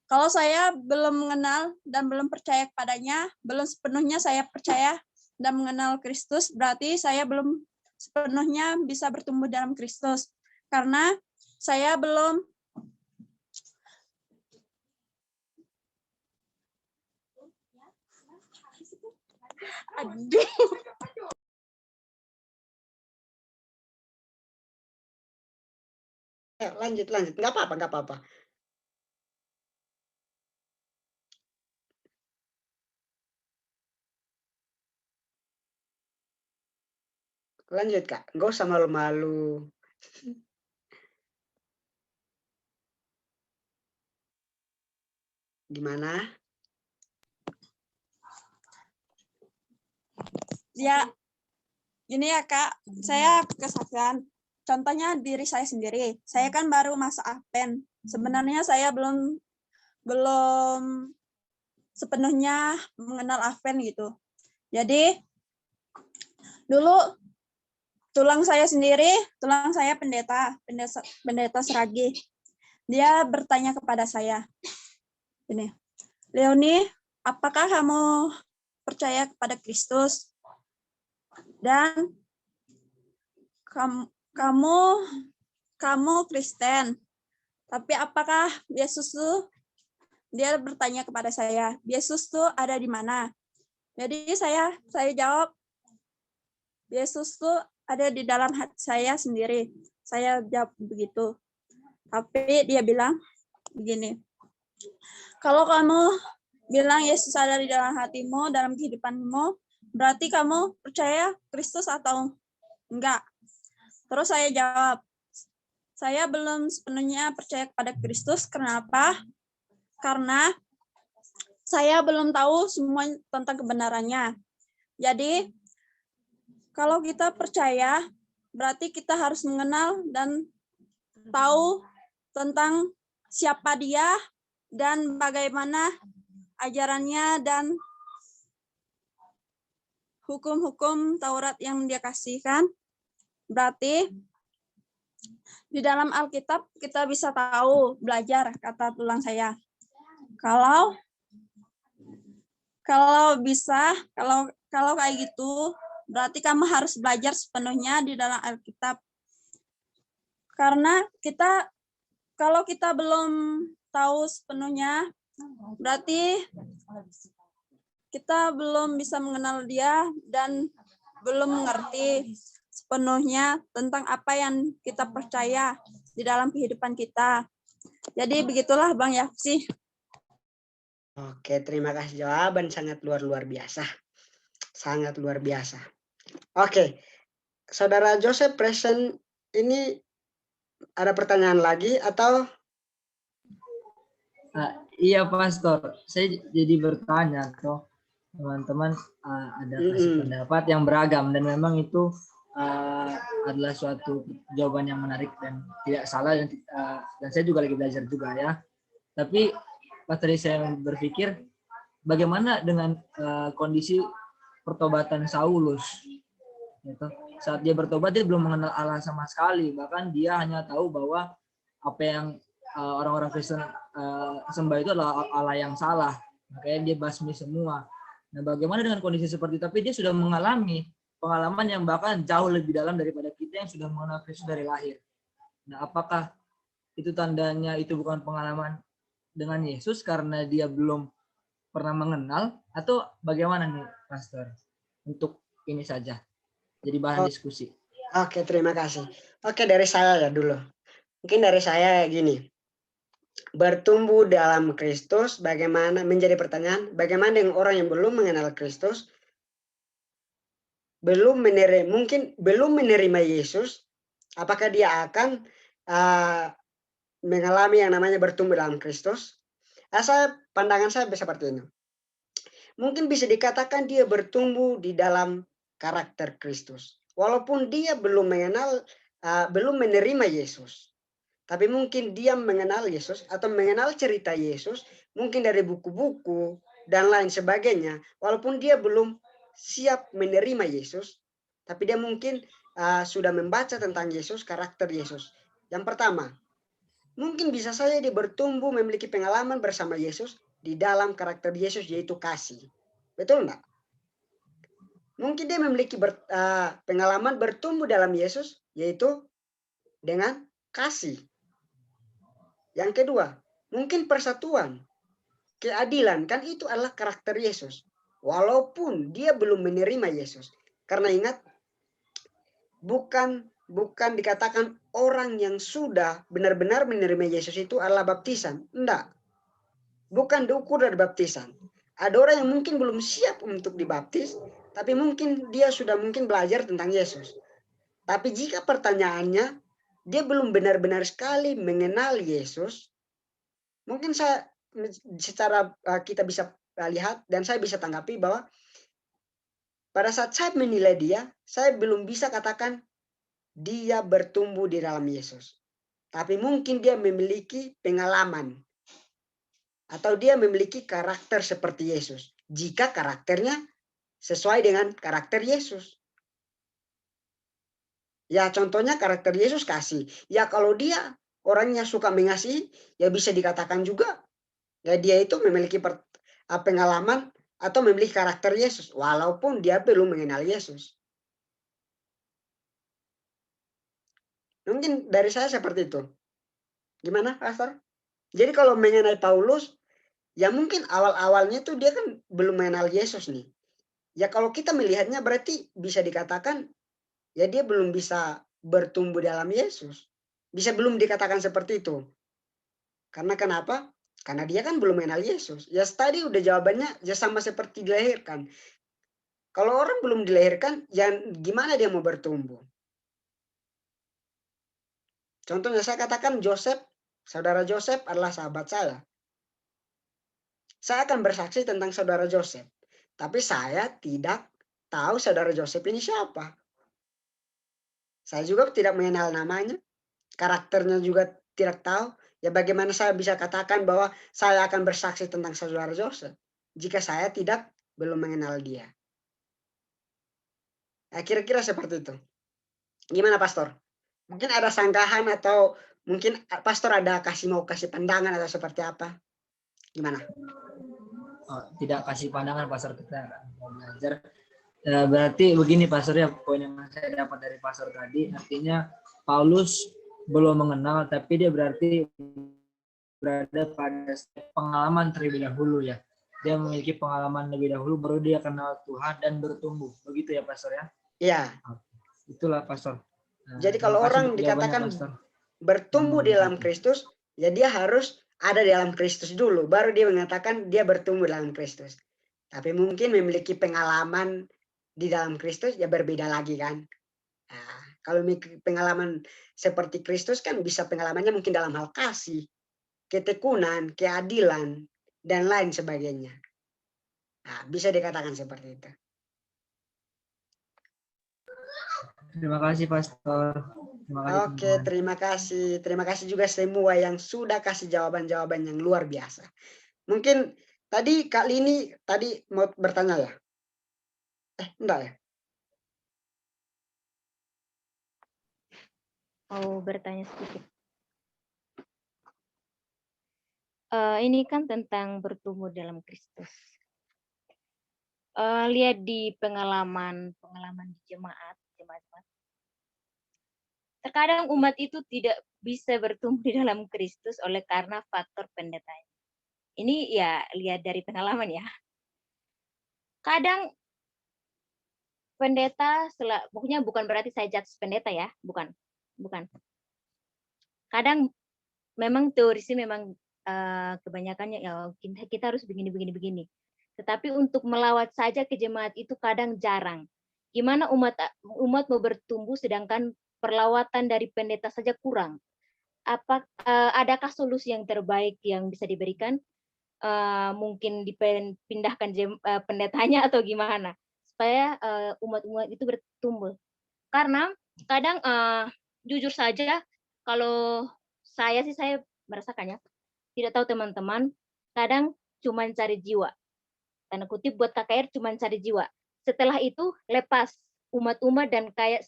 kalau saya belum mengenal dan belum percaya kepadanya, belum sepenuhnya saya percaya dan mengenal Kristus, berarti saya belum sepenuhnya bisa bertumbuh dalam Kristus. Karena saya belum aduh. Lanjut, nggak apa-apa. Lanjut Kak, nggak usah malu-malu. Gimana? Ya, ini ya Kak, saya kesaksian. Contohnya diri saya sendiri. Saya kan baru masa Advent. Sebenarnya saya belum sepenuhnya mengenal Advent gitu. Jadi dulu tulang saya pendeta Seragi. Dia bertanya kepada saya, ini, Leonie, apakah kamu percaya kepada Kristus? Dan kamu Kristen, tapi apakah Yesus tuh, dia bertanya kepada saya, Yesus tuh ada di mana? Jadi saya jawab, Yesus tuh ada di dalam hati saya sendiri. Saya jawab begitu. Tapi dia bilang begini, kalau kamu bilang Yesus ada di dalam hatimu, dalam kehidupanmu, berarti kamu percaya Kristus atau enggak? Terus saya jawab, saya belum sepenuhnya percaya kepada Kristus. Kenapa? Karena saya belum tahu semua tentang kebenarannya. Jadi, kalau kita percaya, berarti kita harus mengenal dan tahu tentang siapa dia dan bagaimana ajarannya dan hukum-hukum Taurat yang dia kasihkan. Berarti di dalam Alkitab kita bisa tahu, belajar, kata tulang saya. Kalau kayak gitu, berarti kamu harus belajar sepenuhnya di dalam Alkitab. Karena kalau kita belum tahu sepenuhnya, berarti kita belum bisa mengenal dia dan belum mengerti sepenuhnya tentang apa yang kita percaya di dalam kehidupan kita. Jadi begitulah Bang Yapsi. Oke, terima kasih, jawaban sangat luar biasa. Sangat luar biasa. Oke, Saudara Joseph present ini ada pertanyaan lagi atau? Iya Pastor, saya jadi bertanya toh teman-teman ada kasih pendapat yang beragam dan memang itu adalah suatu jawaban yang menarik dan tidak salah dan saya juga lagi belajar juga ya. Tapi pas tadi saya berpikir bagaimana dengan kondisi pertobatan Saulus, gitu. Saat dia bertobat dia belum mengenal Allah sama sekali, bahkan dia hanya tahu bahwa apa yang orang-orang Kristen sembah itu adalah Allah yang salah, makanya dia basmi semua. Nah, bagaimana dengan kondisi seperti itu? Tapi dia sudah mengalami pengalaman yang bahkan jauh lebih dalam daripada kita yang sudah mengenal Kristus dari lahir. Nah, apakah itu tandanya itu bukan pengalaman dengan Yesus karena dia belum pernah mengenal, atau bagaimana nih Pastor? Untuk ini saja jadi bahan diskusi. Oke, terima kasih. Oke, dari saya ya dulu. Mungkin dari saya gini. Bertumbuh dalam Kristus, bagaimana menjadi pertanyaan, bagaimana dengan orang yang belum mengenal Kristus, mungkin belum menerima Yesus, apakah dia akan mengalami yang namanya bertumbuh dalam Kristus? Pandangan saya seperti ini. Mungkin bisa dikatakan dia bertumbuh di dalam karakter Kristus. Walaupun dia belum menerima Yesus. Tapi mungkin dia mengenal Yesus atau mengenal cerita Yesus, mungkin dari buku-buku dan lain sebagainya. Walaupun dia belum siap menerima Yesus, tapi dia mungkin sudah membaca tentang Yesus, karakter Yesus. Yang pertama, mungkin bisa saja dia bertumbuh memiliki pengalaman bersama Yesus di dalam karakter Yesus, yaitu kasih. Betul enggak? Mungkin dia memiliki pengalaman bertumbuh dalam Yesus, yaitu dengan kasih. Yang kedua, mungkin persatuan, keadilan, kan itu adalah karakter Yesus. Walaupun dia belum menerima Yesus. Karena ingat, bukan dikatakan orang yang sudah benar-benar menerima Yesus itu adalah baptisan. Enggak. Bukan diukur dari baptisan. Ada orang yang mungkin belum siap untuk dibaptis, tapi mungkin dia sudah mungkin belajar tentang Yesus. Tapi jika pertanyaannya, dia belum benar-benar sekali mengenal Yesus, mungkin secara kita bisa lihat dan saya bisa tanggapi bahwa pada saat saya menilai dia, saya belum bisa katakan dia bertumbuh di dalam Yesus. Tapi mungkin dia memiliki pengalaman atau dia memiliki karakter seperti Yesus. Jika karakternya sesuai dengan karakter Yesus. Ya contohnya karakter Yesus kasih. Ya kalau dia orangnya suka mengasihi, ya bisa dikatakan juga. Ya dia itu memiliki pengalaman atau memiliki karakter Yesus. Walaupun dia belum mengenal Yesus. Mungkin dari saya seperti itu. Gimana, Pastor? Jadi kalau mengenai Paulus, ya mungkin awal-awalnya tuh dia kan belum mengenal Yesus nih. Ya kalau kita melihatnya berarti bisa dikatakan ya dia belum bisa bertumbuh dalam Yesus. Bisa belum dikatakan seperti itu. Karena kenapa? Karena dia kan belum mengenal Yesus. Ya tadi udah jawabannya ya sama seperti dilahirkan. Kalau orang belum dilahirkan, ya gimana dia mau bertumbuh? Contohnya saya katakan Joseph, saudara Joseph adalah sahabat saya. Saya akan bersaksi tentang saudara Joseph. Tapi saya tidak tahu saudara Joseph ini siapa. Saya juga tidak mengenal namanya. Karakternya juga tidak tahu. Ya bagaimana saya bisa katakan bahwa saya akan bersaksi tentang saudara Joseph. Jika saya belum mengenal dia. Nah, kira-kira seperti itu. Gimana Pastor? Mungkin ada sanggahan atau mungkin Pastor ada mau kasih pandangan atau seperti apa? Gimana? Oh, tidak kasih pandangan Pastor, kita mau belajar. Berarti begini Pastor ya, poin yang saya dapat dari Pastor tadi, artinya Paulus belum mengenal, tapi dia berarti berada pada pengalaman terlebih dahulu ya. Dia memiliki pengalaman lebih dahulu, baru dia kenal Tuhan dan bertumbuh. Begitu ya Pastor ya? Iya. Itulah Pastor. Jadi kalau orang dikatakan bertumbuh di dalam Kristus, ya dia harus ada di dalam Kristus dulu, baru dia mengatakan dia bertumbuh dalam Kristus. Tapi mungkin memiliki pengalaman di dalam Kristus ya berbeda lagi kan. Nah, kalau pengalaman seperti Kristus kan bisa pengalamannya mungkin dalam hal kasih, ketekunan, keadilan, dan lain sebagainya. Nah, bisa dikatakan seperti itu. Terima kasih Pastor. Terima kasih, Oke, teman-teman. terima kasih. Terima kasih juga semua yang sudah kasih jawaban-jawaban yang luar biasa. Mungkin tadi Kak Lini tadi mau bertanya ya? Enggak ya? Mau bertanya sedikit. Ini kan tentang bertumbuh dalam Kristus. Lihat di pengalaman di jemaat. Terkadang umat itu tidak bisa bertumbuh di dalam Kristus oleh karena faktor pendetanya. Ini ya lihat dari pengalaman ya. Kadang pendeta, pokoknya bukan berarti saya judge pendeta ya, bukan. Kadang memang teorisi memang kebanyakannya ya kita harus begini. Tetapi untuk melawat saja ke jemaat itu kadang jarang. Gimana umat mau bertumbuh sedangkan perlawatan dari pendeta saja kurang? Adakah solusi yang terbaik yang bisa diberikan? Mungkin dipindahkan pendetanya atau gimana supaya umat-umat itu bertumbuh? Karena kadang jujur saja kalau saya merasakannya, tidak tahu teman-teman, kadang cuma cari jiwa. Tanda kutip buat KKR cuma cari jiwa. Setelah itu lepas umat-umat dan kayak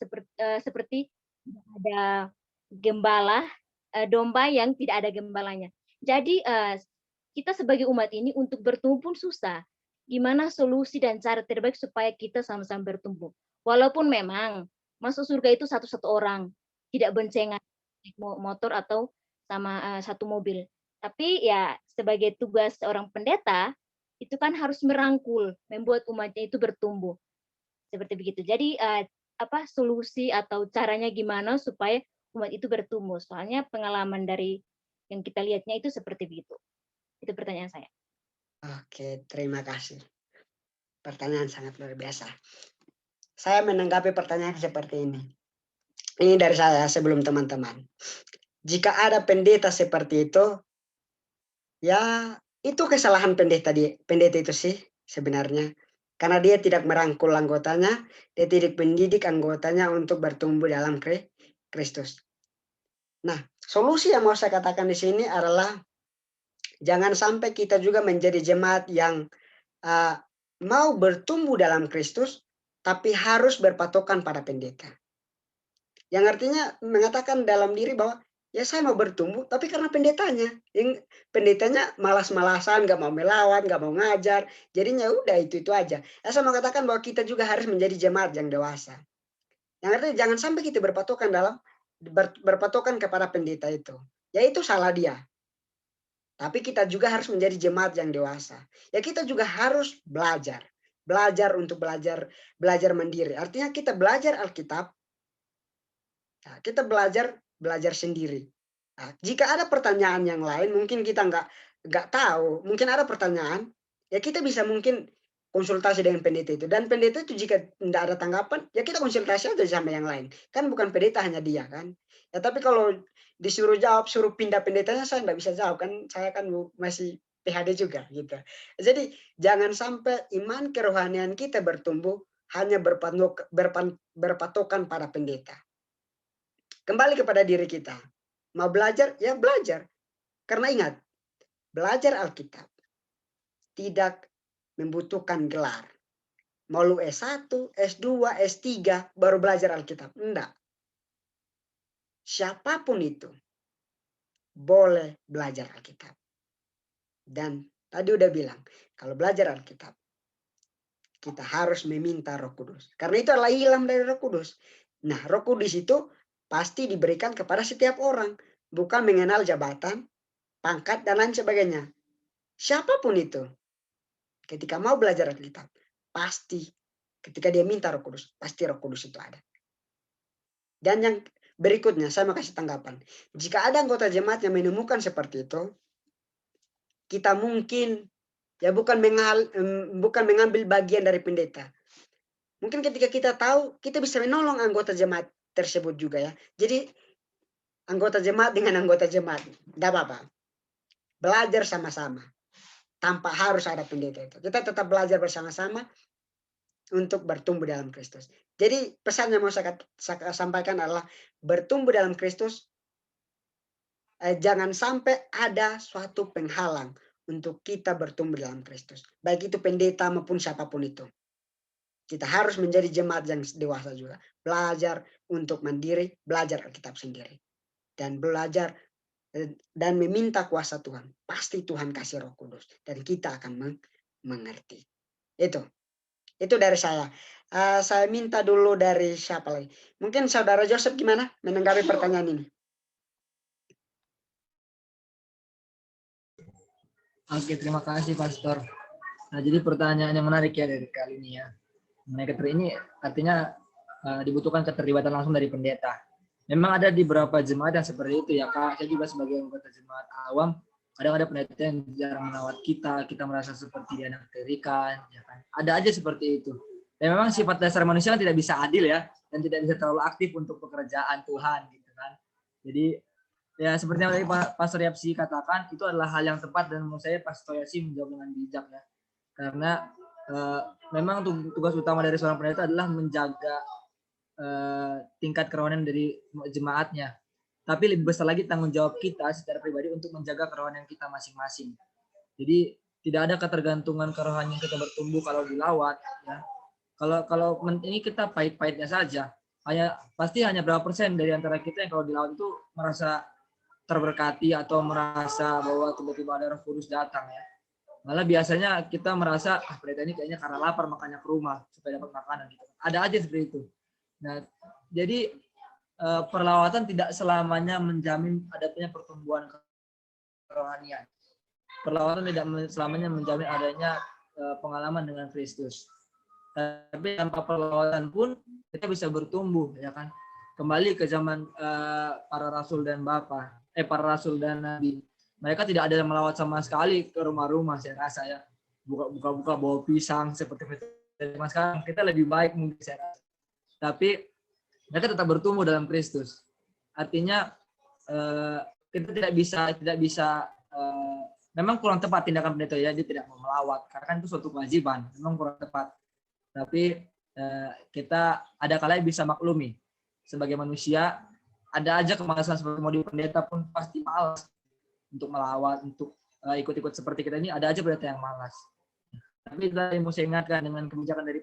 seperti ada gembala domba yang tidak ada gembalanya. Jadi kita sebagai umat ini untuk bertumbuh pun susah. Gimana solusi dan cara terbaik supaya kita sama-sama bertumbuh? Walaupun memang masuk surga itu satu-satu orang, tidak boncengan motor atau sama satu mobil. Tapi ya sebagai tugas seorang pendeta itu kan harus merangkul, membuat umatnya itu bertumbuh. Seperti begitu. Jadi solusi atau caranya gimana supaya umat itu bertumbuh? Soalnya pengalaman dari yang kita lihatnya itu seperti begitu. Itu pertanyaan saya. Oke, terima kasih. Pertanyaan sangat luar biasa. Saya menanggapi pertanyaan seperti ini. Ini dari saya sebelum teman-teman. Jika ada pendeta seperti itu, ya itu kesalahan pendeta itu sih sebenarnya. Karena dia tidak merangkul anggotanya, dia tidak mendidik anggotanya untuk bertumbuh dalam Kristus. Nah, solusi yang mau saya katakan di sini adalah jangan sampai kita juga menjadi jemaat yang mau bertumbuh dalam Kristus, tapi harus berpatokan pada pendeta. Yang artinya mengatakan dalam diri bahwa ya saya mau bertumbuh, tapi karena pendetanya malas-malasan, nggak mau melawan, nggak mau ngajar, jadinya udah itu aja. Saya mau katakan bahwa kita juga harus menjadi jemaat yang dewasa. Yang artinya jangan sampai kita berpatokan kepada pendeta itu. Ya itu salah dia. Tapi kita juga harus menjadi jemaat yang dewasa. Ya kita juga harus belajar untuk belajar mandiri. Artinya kita belajar Alkitab. Nah, kita belajar sendiri. Nah, jika ada pertanyaan yang lain, mungkin kita nggak tahu, mungkin ada pertanyaan, ya kita bisa mungkin konsultasi dengan pendeta itu. Dan pendeta itu jika tidak ada tanggapan, ya kita konsultasi aja sama yang lain. Kan bukan pendeta hanya dia kan. Ya tapi kalau disuruh jawab, suruh pindah pendetanya, saya nggak bisa jawab kan. Saya kan masih PhD juga gitu. Jadi jangan sampai iman kerohanian kita bertumbuh hanya berpatokan pada pendeta. Kembali kepada diri kita. Mau belajar? Ya belajar. Karena ingat, belajar Alkitab tidak membutuhkan gelar. Mau lu S1, S2, S3 baru belajar Alkitab. Enggak. Siapapun itu boleh belajar Alkitab. Dan tadi udah bilang, kalau belajar Alkitab, kita harus meminta Roh Kudus. Karena itu adalah ilham dari Roh Kudus. Nah, Roh Kudus itu pasti diberikan kepada setiap orang. Bukan mengenal jabatan, pangkat, dan lain sebagainya. Siapapun itu. Ketika mau belajar Alkitab, pasti ketika dia minta Roh Kudus, pasti Roh Kudus itu ada. Dan yang berikutnya, saya mau kasih tanggapan. Jika ada anggota jemaat yang menemukan seperti itu, kita mungkin ya bukan mengambil bagian dari pendeta. Mungkin ketika kita tahu, kita bisa menolong anggota jemaat tersebut juga ya. Jadi anggota jemaat dengan anggota jemaat, tidak apa-apa. Belajar sama-sama. Tanpa harus ada pendeta itu. Kita tetap belajar bersama-sama untuk bertumbuh dalam Kristus. Jadi pesan yang mau saya sampaikan adalah bertumbuh dalam Kristus. Jangan sampai ada suatu penghalang untuk kita bertumbuh dalam Kristus. Baik itu pendeta maupun siapapun itu. Kita harus menjadi jemaat yang dewasa juga. Belajar untuk mandiri, belajar Alkitab sendiri. Dan belajar dan meminta kuasa Tuhan. Pasti Tuhan kasih Roh Kudus. Dan kita akan mengerti. Itu dari saya. Saya minta dulu dari siapa lagi? Mungkin Saudara Joseph gimana menanggapi pertanyaan ini? Oke, terima kasih Pastor. Nah, jadi pertanyaan yang menarik ya dari kali ini ya. Mengenai ini artinya dibutuhkan keterlibatan langsung dari pendeta. Memang ada di beberapa jemaat yang seperti itu ya Kak. Saya juga sebagai anggota jemaat awam, kadang ada pendeta yang jarang melawat kita merasa seperti dianaktirikan, ya kan. Ada aja seperti itu. Dan memang sifat dasar manusia tidak bisa adil ya, dan tidak bisa terlalu aktif untuk pekerjaan Tuhan gitu kan. Jadi ya seperti yang tadi Pastor Yapsi katakan, itu adalah hal yang tepat dan menurut saya Pastor Yapsi menjawab dengan bijak ya. Karena memang tugas utama dari seorang pendeta adalah menjaga tingkat kerohanian dari jemaatnya. Tapi lebih besar lagi tanggung jawab kita secara pribadi untuk menjaga kerohanian kita masing-masing. Jadi tidak ada ketergantungan kerohanian kita bertumbuh kalau dilawat. Ya. Kalau ini kita pahit-pahitnya saja. Pasti hanya berapa persen dari antara kita yang kalau dilawat itu merasa terberkati atau merasa bahwa tiba-tiba ada Roh Kudus datang ya. Malah biasanya kita merasa pendeta ini kayaknya karena lapar makanya ke rumah supaya dapat makanan gitu. Ada aja seperti itu. Nah, jadi perlawatan tidak selamanya menjamin adanya pertumbuhan kerohanian. Perlawatan tidak selamanya menjamin adanya pengalaman dengan Kristus. Tapi tanpa perlawatan pun kita bisa bertumbuh, ya kan? Kembali ke zaman para rasul dan para rasul dan nabi. Mereka tidak ada yang melawat sama sekali ke rumah-rumah, saya rasa ya. Buka-buka bawa pisang seperti sekarang. Kita lebih baik mungkin, saya rasa. Tapi mereka tetap bertumbuh dalam Kristus. Artinya kita tidak bisa memang kurang tepat tindakan pendeta ya, dia tidak mau melawat karena kan itu suatu kewajiban, memang kurang tepat. Tapi kita ada kalanya bisa maklumi sebagai manusia, ada aja kemalasan seperti mau di pendeta pun pasti malas untuk melawat, untuk ikut-ikut seperti kita ini, ada aja pendeta yang malas. Tapi tadi mau saya ingatkan dengan kebijakan dari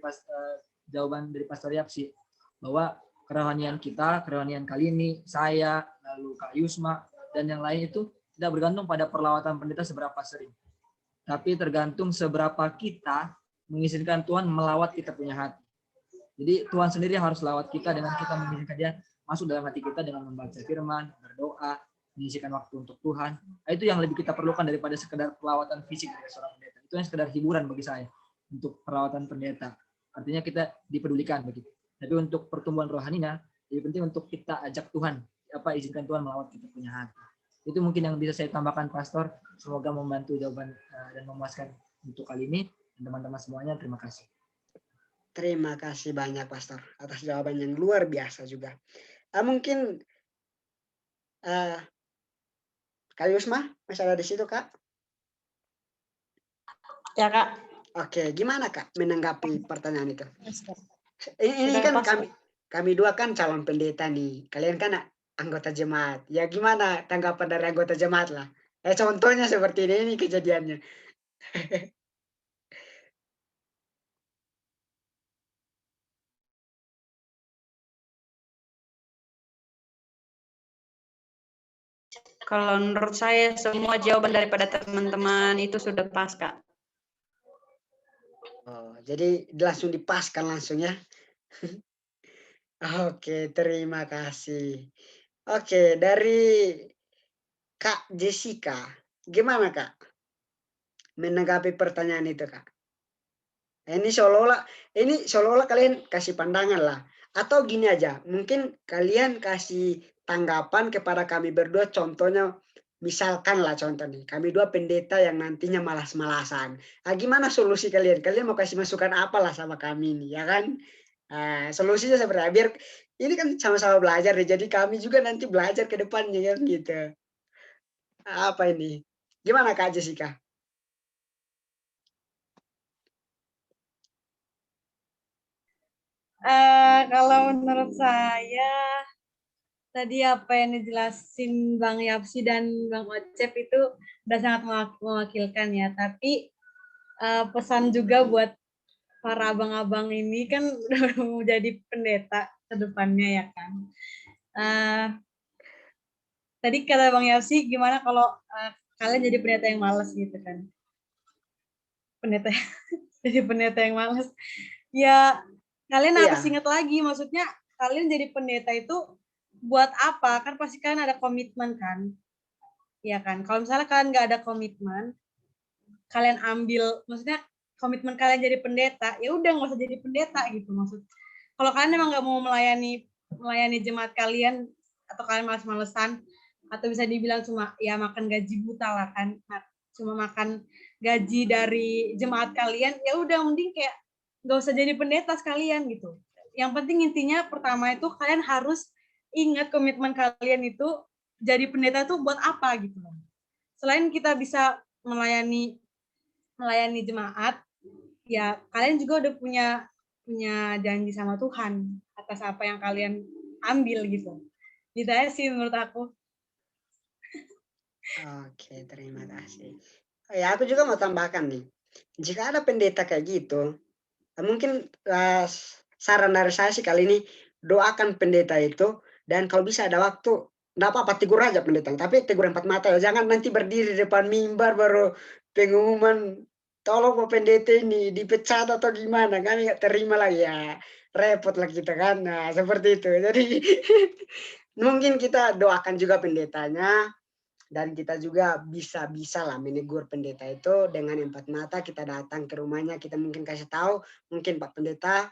jawaban dari Pastor Yapsi bahwa kerohanian kita, kerohanian kali ini, saya, lalu Kak Yusma, dan yang lain itu tidak bergantung pada perlawatan pendeta seberapa sering. Tapi tergantung seberapa kita mengizinkan Tuhan melawat kita punya hati. Jadi Tuhan sendiri yang harus lawat kita dengan kita mengizinkan dia masuk dalam hati kita dengan membaca firman, berdoa, menyisihkan waktu untuk Tuhan. Nah, itu yang lebih kita perlukan daripada sekedar pelawatan fisik dari seorang pendeta. Itu yang sekedar hiburan bagi saya untuk perawatan pendeta. Artinya kita dipedulikan begitu. Tapi untuk pertumbuhan rohaninya, lebih penting untuk kita ajak Tuhan, izinkan Tuhan melawat kita punya hati. Itu mungkin yang bisa saya tambahkan, Pastor. Semoga membantu jawaban dan memuaskan untuk kali ini. Teman-teman semuanya, terima kasih. Terima kasih banyak, Pastor, atas jawaban yang luar biasa juga. Mungkin Kak Yusma masih ada di situ, Kak? Ya, Kak. Oke, gimana Kak menanggapi pertanyaan itu? Ini kan kami dua kan calon pendeta nih. Kalian kan anggota jemaat. Ya gimana tanggapan dari anggota jemaat lah? Contohnya seperti ini kejadiannya. Kalau menurut saya semua jawaban daripada teman-teman itu sudah pas, Kak. Oh, jadi langsung dipaskan langsung ya. Oke, terima kasih. Oke, dari Kak Jessica, gimana Kak menanggapi pertanyaan itu Kak? Ini seolah-olah kalian kasih pandangan lah. Atau gini aja, mungkin kalian kasih tanggapan kepada kami berdua, contohnya misalkan lah contoh nih, kami dua pendeta yang nantinya malas-malasan. Gimana solusi kalian? Kalian mau kasih masukan apa lah sama kami nih, ya kan? Solusinya seperti apa? Biar ini kan sama-sama belajar deh, jadi kami juga nanti belajar ke depannya kan gitu. Apa ini? Gimana Kak Jessica? Kalau menurut saya tadi apa yang dijelasin Bang Yapsi dan Bang Ocep itu udah sangat mewakilkan ya. Tapi pesan juga buat para abang-abang ini kan udah mau jadi pendeta ke depannya ya kan. Tadi kata Bang Yapsi gimana kalau kalian jadi pendeta yang malas gitu kan. Jadi pendeta yang malas. Ya kalian harus ingat lagi, maksudnya kalian jadi pendeta itu buat apa? Kan pasti kalian ada komitmen kan? Iya kan? Kalau misalnya kalian nggak ada komitmen, kalian ambil, maksudnya komitmen kalian jadi pendeta, ya udah nggak usah jadi pendeta gitu maksud. Kalau kalian emang nggak mau melayani jemaat kalian, atau kalian malas-malesan, atau bisa dibilang cuma ya makan gaji buta lah kan, cuma makan gaji dari jemaat kalian, ya udah mending kayak nggak usah jadi pendeta sekalian gitu. Yang penting intinya pertama itu kalian harus ingat komitmen kalian itu jadi pendeta itu buat apa gitu. Selain kita bisa melayani jemaat, ya kalian juga udah punya janji sama Tuhan atas apa yang kalian ambil gitu. Gitu aja sih menurut aku. Oke, terima kasih. Ya aku juga mau tambahkan nih. Jika ada pendeta kayak gitu, mungkin saran dari saya sih kali ini doakan pendeta itu, dan kalau bisa ada waktu, enggak apa-apa tegur aja pendeta, tapi tegur 4 mata ya, jangan nanti berdiri di depan mimbar baru pengumuman tolong Pak pendeta ini dipecat atau gimana, kami nggak terima lagi ya. repot lah kita kan. Nah, seperti itu. Jadi mungkin kita doakan juga pendetanya, dan kita juga bisa lah menegur pendeta itu dengan empat mata. Kita datang ke rumahnya, kita mungkin kasih tahu, mungkin Pak Pendeta,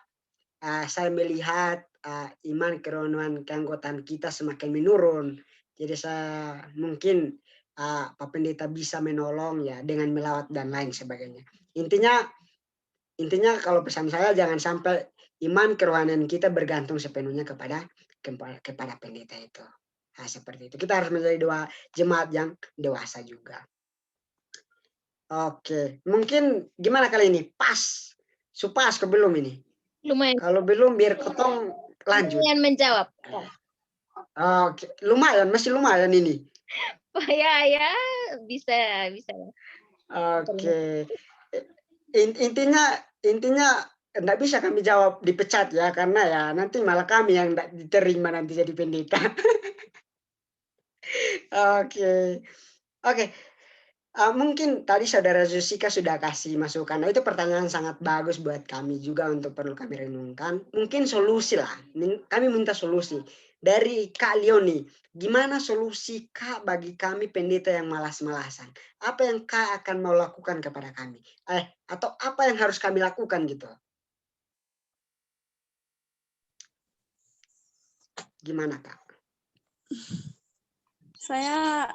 saya melihat iman kerohanian keanggotaan kita semakin menurun. Jadi saya mungkin Pak Pendeta bisa menolong ya dengan melawat dan lain sebagainya. Intinya kalau pesan saya, jangan sampai iman kerohanian kita bergantung sepenuhnya kepada pendeta itu. Nah, seperti itu. Kita harus menjadi jemaat yang dewasa juga. Oke, mungkin gimana kali ini? Pas ke belum ini? Lumayan. Kalau belum biar ketong lanjut. Lumayan menjawab. Oke, lumayan, masih lumayan ini. Ya, bisa. Oke. Intinya enggak bisa kami jawab dipecat ya, karena ya nanti malah kami yang enggak diterima nanti jadi pendeta. Oke. Mungkin tadi saudara Jessica sudah kasih masukan. Itu pertanyaan sangat bagus buat kami juga untuk perlu kami renungkan. Mungkin solusi lah. Kami minta solusi dari Kak Leoni. Gimana solusi Kak bagi kami pendeta yang malas-malasan? Apa yang Kak akan mau lakukan kepada kami? Atau apa yang harus kami lakukan gitu? Gimana Kak? Saya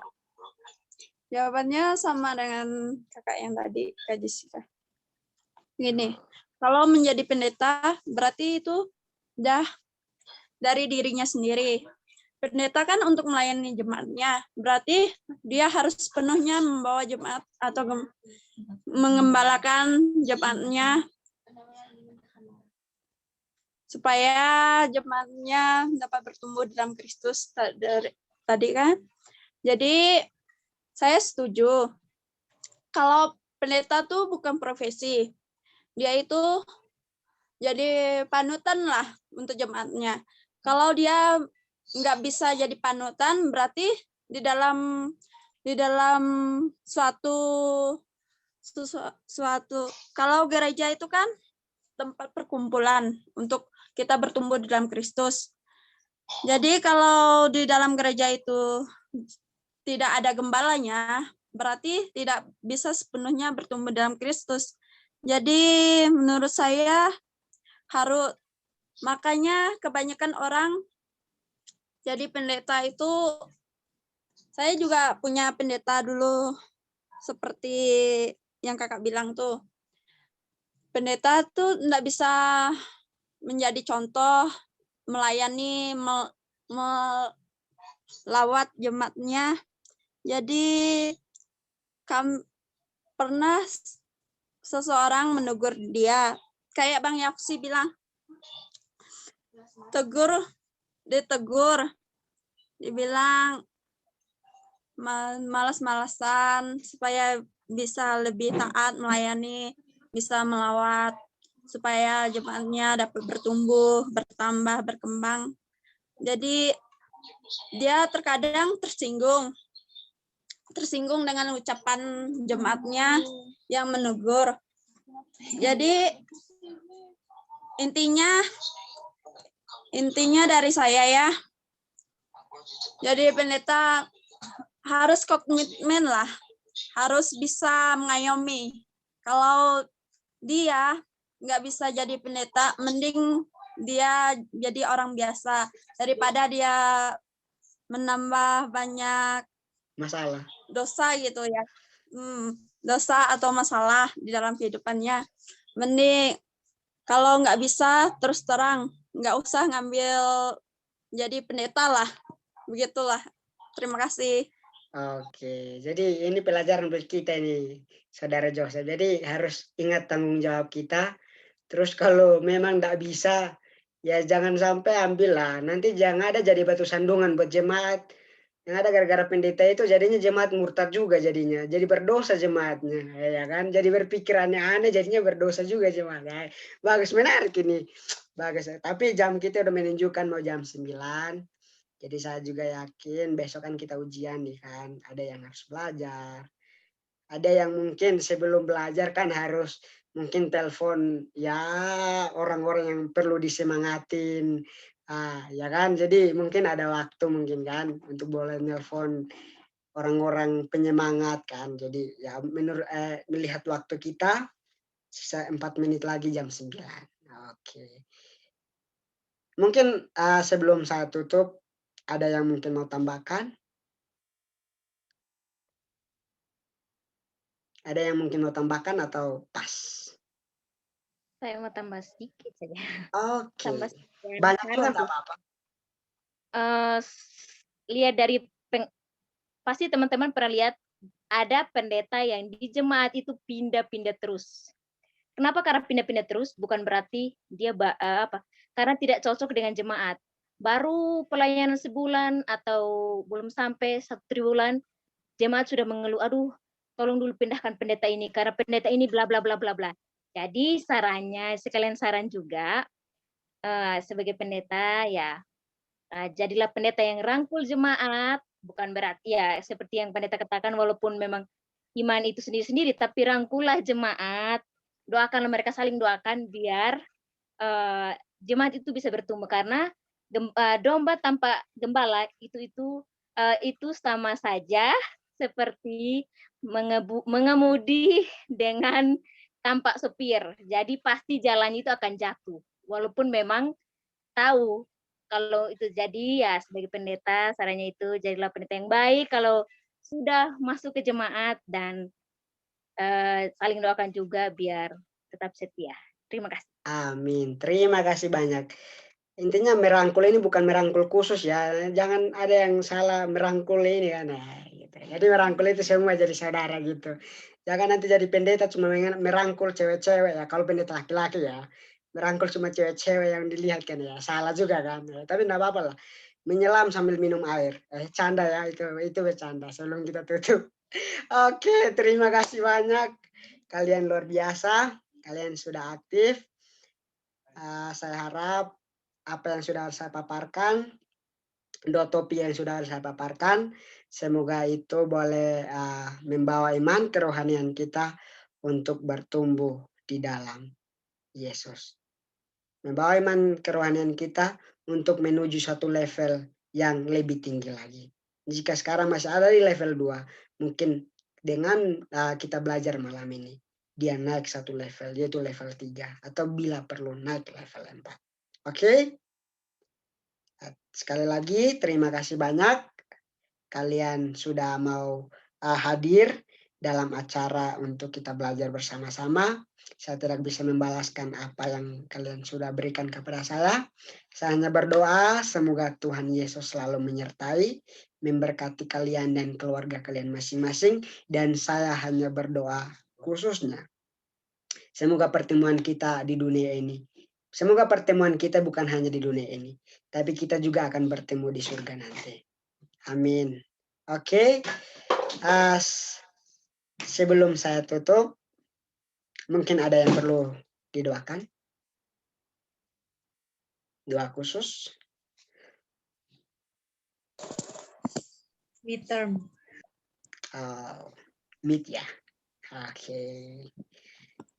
jawabannya sama dengan kakak yang tadi, Kak Jessica. Gini, kalau menjadi pendeta berarti itu udah dari dirinya sendiri. Pendeta kan untuk melayani jemaatnya, berarti dia harus sepenuhnya membawa jemaat atau mengembalakan jemaatnya supaya jemaatnya dapat bertumbuh dalam Kristus tadi kan. Jadi saya setuju kalau pendeta tuh bukan profesi, dia itu jadi panutan lah untuk jemaatnya. Kalau dia nggak bisa jadi panutan, berarti di dalam suatu kalau gereja itu kan tempat perkumpulan untuk kita bertumbuh di dalam Kristus. Jadi kalau di dalam gereja itu tidak ada gembalanya, berarti tidak bisa sepenuhnya bertumbuh dalam Kristus. Jadi menurut saya makanya kebanyakan orang jadi pendeta itu, saya juga punya pendeta dulu seperti yang kakak bilang tuh. Pendeta tuh tidak bisa menjadi contoh, melayani, melawat jemaatnya. Jadi pernah seseorang menegur dia, kayak Bang Yaksi bilang, ditegur, dibilang malas-malasan supaya bisa lebih taat melayani, bisa melawat, supaya jemaatnya dapat bertumbuh, bertambah, berkembang. Jadi dia terkadang tersinggung dengan ucapan jemaatnya yang menegur. Jadi intinya dari saya ya, jadi pendeta harus komitmen lah, harus bisa mengayomi. Kalau dia nggak bisa jadi pendeta, mending dia jadi orang biasa daripada dia menambah banyak masalah, dosa gitu ya, dosa atau masalah di dalam kehidupannya. Mending kalau nggak bisa, terus terang nggak usah ngambil jadi pendeta lah, begitulah. Terima kasih. Oke, jadi ini pelajaran buat kita ini, saudara Joseph. Jadi harus ingat tanggung jawab kita. Terus kalau memang nggak bisa, ya jangan sampai ambil lah. Nanti jangan ada jadi batu sandungan buat jemaat. Yang ada gara-gara pendeta itu jadinya jemaat murtad juga jadinya. Jadi berdosa jemaatnya, ya kan? Jadi berpikir aneh-aneh, jadinya berdosa juga jemaat. Bagus, menarik ini. Bagus. Tapi jam kita udah menunjukkan mau jam 9. Jadi saya juga yakin besok kan kita ujian nih kan. Ada yang harus belajar. Ada yang mungkin sebelum belajar kan harus mungkin telepon ya orang-orang yang perlu disemangatin. Ya kan, jadi mungkin ada waktu mungkin kan untuk boleh nelpon orang-orang penyemangat kan. Jadi ya melihat waktu kita sisa 4 menit lagi jam 9. Oke. Mungkin sebelum saya tutup ada yang mungkin mau tambahkan? Ada yang mungkin mau tambahkan atau pas? Saya mau tambah sedikit saja. Oke. Tambah sedikit. Banyak juga Karena enggak apa-apa. lihat dari pasti teman-teman pernah lihat ada pendeta yang di jemaat itu pindah-pindah terus. Kenapa? Karena pindah-pindah terus bukan berarti dia karena tidak cocok dengan jemaat. Baru pelayanan sebulan atau belum sampai 1 triwulan, jemaat sudah mengeluh, aduh, tolong dulu pindahkan pendeta ini karena pendeta ini bla bla bla bla bla. Jadi sarannya, sekalian saran juga sebagai pendeta ya, jadilah pendeta yang rangkul jemaat, bukan berarti ya seperti yang pendeta katakan walaupun memang iman itu sendiri-sendiri, tapi rangkullah jemaat, doakanlah mereka, saling doakan biar jemaat itu bisa bertumbuh karena domba tanpa gembala itu sama saja seperti mengemudi dengan tanpa sopir. Jadi pasti jalannya itu akan jatuh. Walaupun memang tahu kalau itu, jadi ya sebagai pendeta sarannya itu jadilah pendeta yang baik kalau sudah masuk ke jemaat dan saling doakan juga biar tetap setia. Terima kasih. Amin. Terima kasih banyak. Intinya merangkul ini bukan merangkul khusus ya. Jangan ada yang salah merangkul ini kan. Gitu. Jadi merangkul itu semua jadi saudara gitu. Jangan nanti jadi pendeta cuma merangkul cewek-cewek ya. Kalau pendeta laki-laki ya. Merangkul cuma cewek-cewek yang dilihat kan ya. Salah juga kan. Ya, tapi enggak apa-apa lah. Menyelam sambil minum air. Canda ya, itu bercanda sebelum kita tutup. Oke, terima kasih banyak. Kalian luar biasa. Kalian sudah aktif. Saya harap apa yang sudah saya paparkan, topik yang sudah saya paparkan, semoga itu boleh membawa iman kerohanian kita untuk bertumbuh di dalam Yesus. Membawa iman kerohanian kita untuk menuju satu level yang lebih tinggi lagi. Jika sekarang masih ada di level 2, mungkin dengan kita belajar malam ini, dia naik satu level, yaitu level 3, atau bila perlu naik level 4. Oke? Sekali lagi, terima kasih banyak. Kalian sudah mau hadir dalam acara untuk kita belajar bersama-sama. Saya tidak bisa membalaskan apa yang kalian sudah berikan kepada saya. Saya hanya berdoa semoga Tuhan Yesus selalu menyertai, memberkati kalian dan keluarga kalian masing-masing. Dan saya hanya berdoa khususnya semoga pertemuan kita di dunia ini, semoga pertemuan kita bukan hanya di dunia ini, tapi kita juga akan bertemu di surga nanti. Amin. Oke. Sebelum saya tutup, mungkin ada yang perlu didoakan? Doa khusus? Midterm. Mid ya. Oke.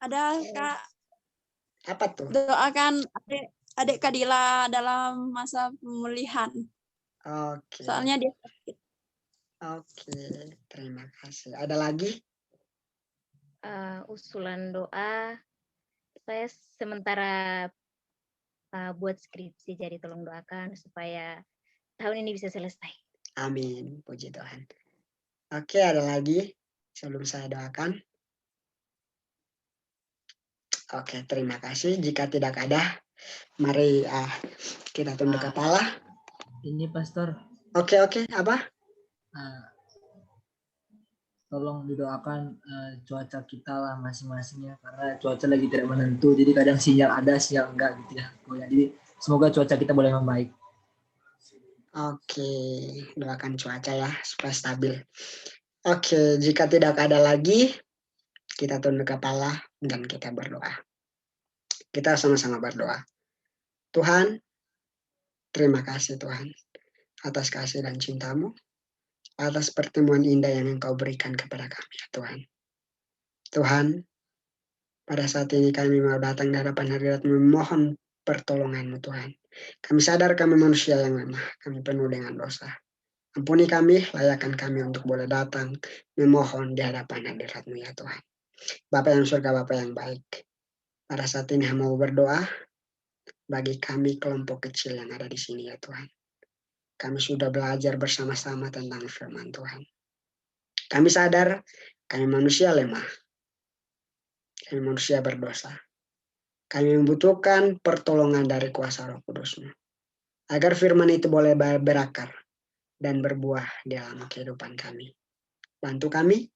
Ada Kak, Apa tuh? doakan adik Kadila dalam masa pemulihan. Oke. Soalnya dia sakit. Oke, terima kasih. Ada lagi? Usulan doa, saya sementara buat skripsi, jadi tolong doakan supaya tahun ini bisa selesai. Amin, puji Tuhan. Oke, ada lagi sebelum saya doakan? Oke, terima kasih. Jika tidak ada, mari kita tunduk kepala. Ini Pastor. Oke, apa? Tolong didoakan cuaca kita lah masing-masingnya, karena cuaca lagi tidak menentu, jadi kadang sinyal ada, sinyal enggak gitu ya. Jadi semoga cuaca kita boleh membaik. Oke, doakan cuaca ya supaya stabil. Oke, jika tidak ada lagi, kita tunduk kepala dan kita berdoa. Kita sama-sama berdoa. Tuhan, terima kasih Tuhan atas kasih dan cinta-Mu, atas pertemuan indah yang Engkau berikan kepada kami ya Tuhan. Tuhan, pada saat ini kami mau datang di hadapan hadirat-Mu memohon pertolongan-Mu Tuhan. Kami sadar kami manusia yang lemah, kami penuh dengan dosa. Ampuni kami, layakkan kami untuk boleh datang memohon di hadapan hadirat-Mu ya Tuhan. Bapa yang surga, Bapa yang baik. Pada saat ini mau berdoa bagi kami kelompok kecil yang ada di sini ya Tuhan. Kami sudah belajar bersama-sama tentang firman Tuhan. Kami sadar kami manusia lemah. Kami manusia berdosa. Kami membutuhkan pertolongan dari kuasa Roh Kudus-Mu. Agar firman itu boleh berakar dan berbuah di dalam kehidupan kami. Bantu kami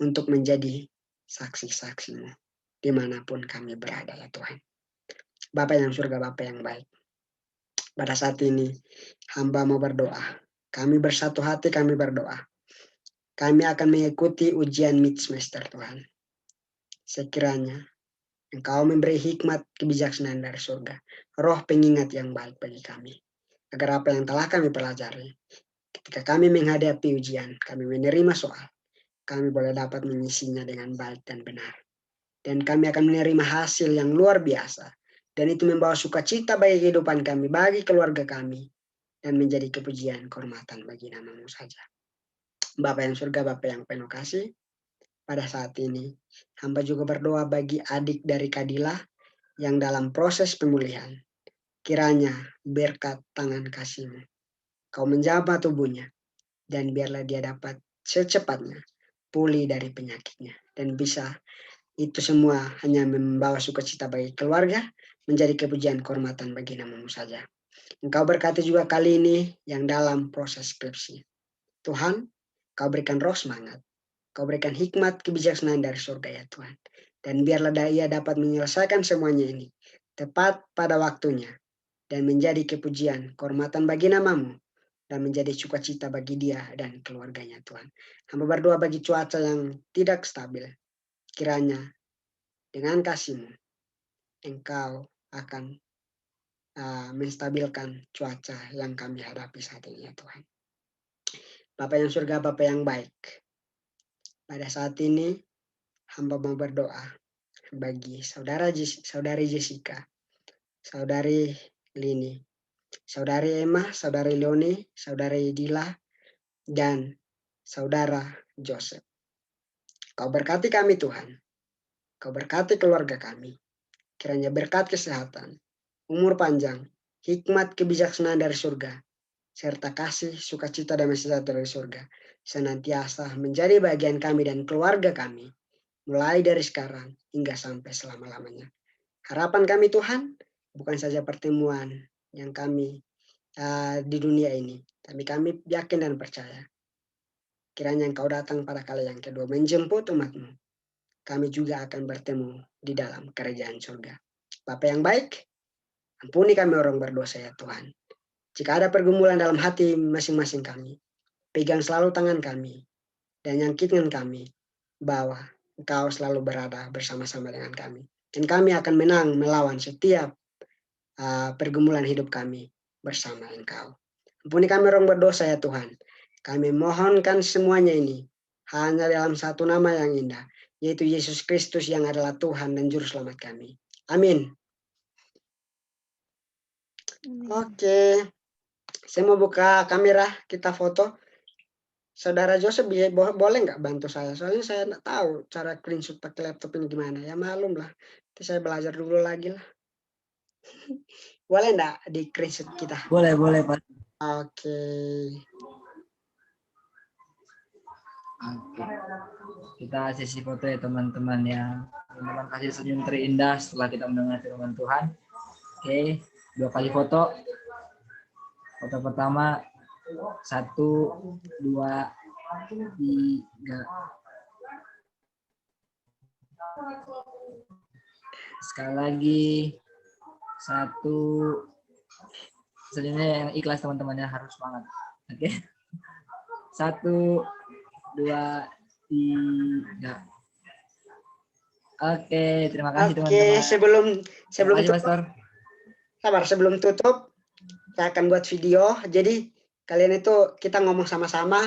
untuk menjadi saksi-saksi-Mu dimanapun kami berada ya Tuhan. Bapa yang surga, Bapa yang baik. Pada saat ini hamba mau berdoa. Kami bersatu hati, kami berdoa. Kami akan mengikuti ujian mid semester Tuhan. Sekiranya Engkau memberi hikmat kebijaksanaan dari surga. Roh pengingat yang baik bagi kami. Agar apa yang telah kami pelajari. Ketika kami menghadapi ujian, kami menerima soal. Kami boleh dapat mengisinya dengan baik dan benar. Dan kami akan menerima hasil yang luar biasa. Dan itu membawa sukacita bagi kehidupan kami, bagi keluarga kami. Dan menjadi kepujian, kehormatan bagi nama-Mu saja. Bapa yang surga, Bapa yang penuh kasih. Pada saat ini, hamba juga berdoa bagi adik dari Kadila yang dalam proses pemulihan. Kiranya berkat tangan kasih-Mu. Kau menjamah tubuhnya. Dan biarlah dia dapat secepatnya pulih dari penyakitnya. Dan bisa itu semua hanya membawa sukacita bagi keluarga, menjadi kepujian kehormatan bagi nama-Mu saja. Engkau berkati juga kali ini yang dalam proses skripsi. Tuhan, Kau berikan roh semangat. Kau berikan hikmat kebijaksanaan dari surga ya Tuhan. Dan biarlah ia dapat menyelesaikan semuanya ini tepat pada waktunya. Dan menjadi kepujian, kehormatan bagi nama-Mu. Dan menjadi sukacita bagi dia dan keluarganya Tuhan. Hamba berdoa bagi cuaca yang tidak stabil. Kiranya dengan kasih-Mu, Engkau akan menstabilkan cuaca yang kami hadapi saat ini ya Tuhan. Bapa yang surga, Bapa yang baik. Pada saat ini, hamba mau berdoa bagi saudari Jessica, saudari Lini, saudari Emma, saudari Leoni, saudari Dila, dan saudara Joseph. Kau berkati kami Tuhan. Kau berkati keluarga kami. Kiranya berkat kesehatan, umur panjang, hikmat kebijaksanaan dari surga, serta kasih, sukacita, damai sejahtera dari surga, senantiasa menjadi bagian kami dan keluarga kami, mulai dari sekarang hingga sampai selama-lamanya. Harapan kami Tuhan, bukan saja pertemuan yang kami di dunia ini, tapi kami yakin dan percaya. Kiranya Engkau datang pada kali yang kedua menjemput umat-Mu. Kami juga akan bertemu di dalam kerajaan surga. Bapa yang baik, ampuni kami orang berdosa ya Tuhan. Jika ada pergumulan dalam hati masing-masing kami, pegang selalu tangan kami dan yakinkan kami bahwa Engkau selalu berada bersama-sama dengan kami. Dan kami akan menang melawan setiap pergumulan hidup kami bersama Engkau. Ampuni kami orang berdosa ya Tuhan. Kami mohonkan semuanya ini hanya dalam satu nama yang indah, yaitu Yesus Kristus yang adalah Tuhan dan Juru Selamat kami. Amin. Oke. Saya mau buka kamera, kita foto. Saudara Joseph boleh nggak bantu saya? Soalnya saya nggak tahu cara screenshot pakai laptop ini gimana. Ya malum lah. Nanti saya belajar dulu lagi lah. Boleh nggak di screenshot kita? Boleh Pak. Oke. Kita sesi foto ya teman-teman ya. Teman-teman kasih senyum terindah setelah kita mendengar firman Tuhan. Oke, 2 kali foto. Foto pertama 1, 2, 3. Sekali lagi 1. Sebenarnya yang ikhlas teman-temannya harus semangat. Oke. 1, 2, 3. Oke, terima kasih teman-teman. Sebelum kasih, Pastor. Sebelum tutup, saya akan buat video. Jadi kalian itu kita ngomong sama-sama,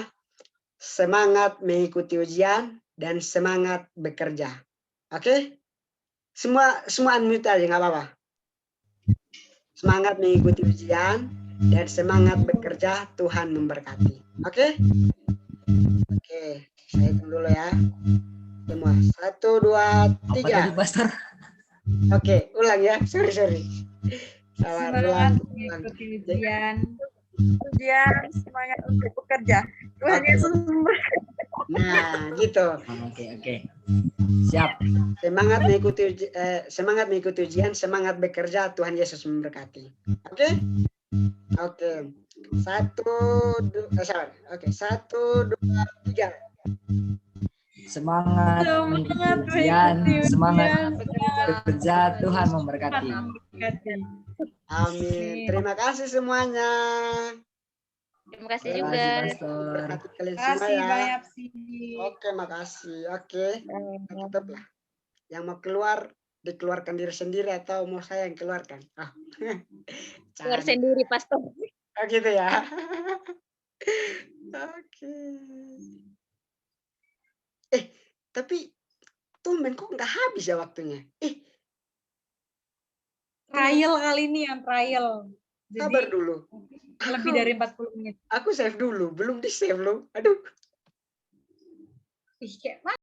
semangat mengikuti ujian dan semangat bekerja. Oke? Semua unmute aja, nggak apa-apa. Semangat mengikuti ujian dan semangat bekerja, Tuhan memberkati. Oke? Oke, saya hitung dulu ya. Semua. 1, 2, Apa 3. tadi, Pastor? Oke, ulang ya. Sorry. Sabar, ulang. Semangat mengikuti ujian. Ujian, semangat untuk bekerja. Tuhan Oke. Yesus memberkati. Nah, gitu. Oke. Siap. Semangat mengikuti ujian, semangat bekerja, Tuhan Yesus memberkati. Oke? Oke. 1, 2, 3. Semangat mengikuti ujian, semangat bekerja, Tuhan memberkati. Amin. Terima kasih semuanya. Terima kasih Terima juga. kasih, Pastor. Berkati kalian Terima semua kasih ya. banyak sih. Oke, makasih. Oke. Tutup lah. Yang mau keluar, dikeluarkan diri sendiri atau mau saya yang keluarkan? Keluar Canda. sendiri, Pastor. Oh gitu ya. Oke. Tapi tumben kok nggak habis ya waktunya. Trial kali ini yang trial. Sabar Jadi dulu. lebih dari 40 menit. Aku save dulu, belum di save loh. Aduh. Ih, kayak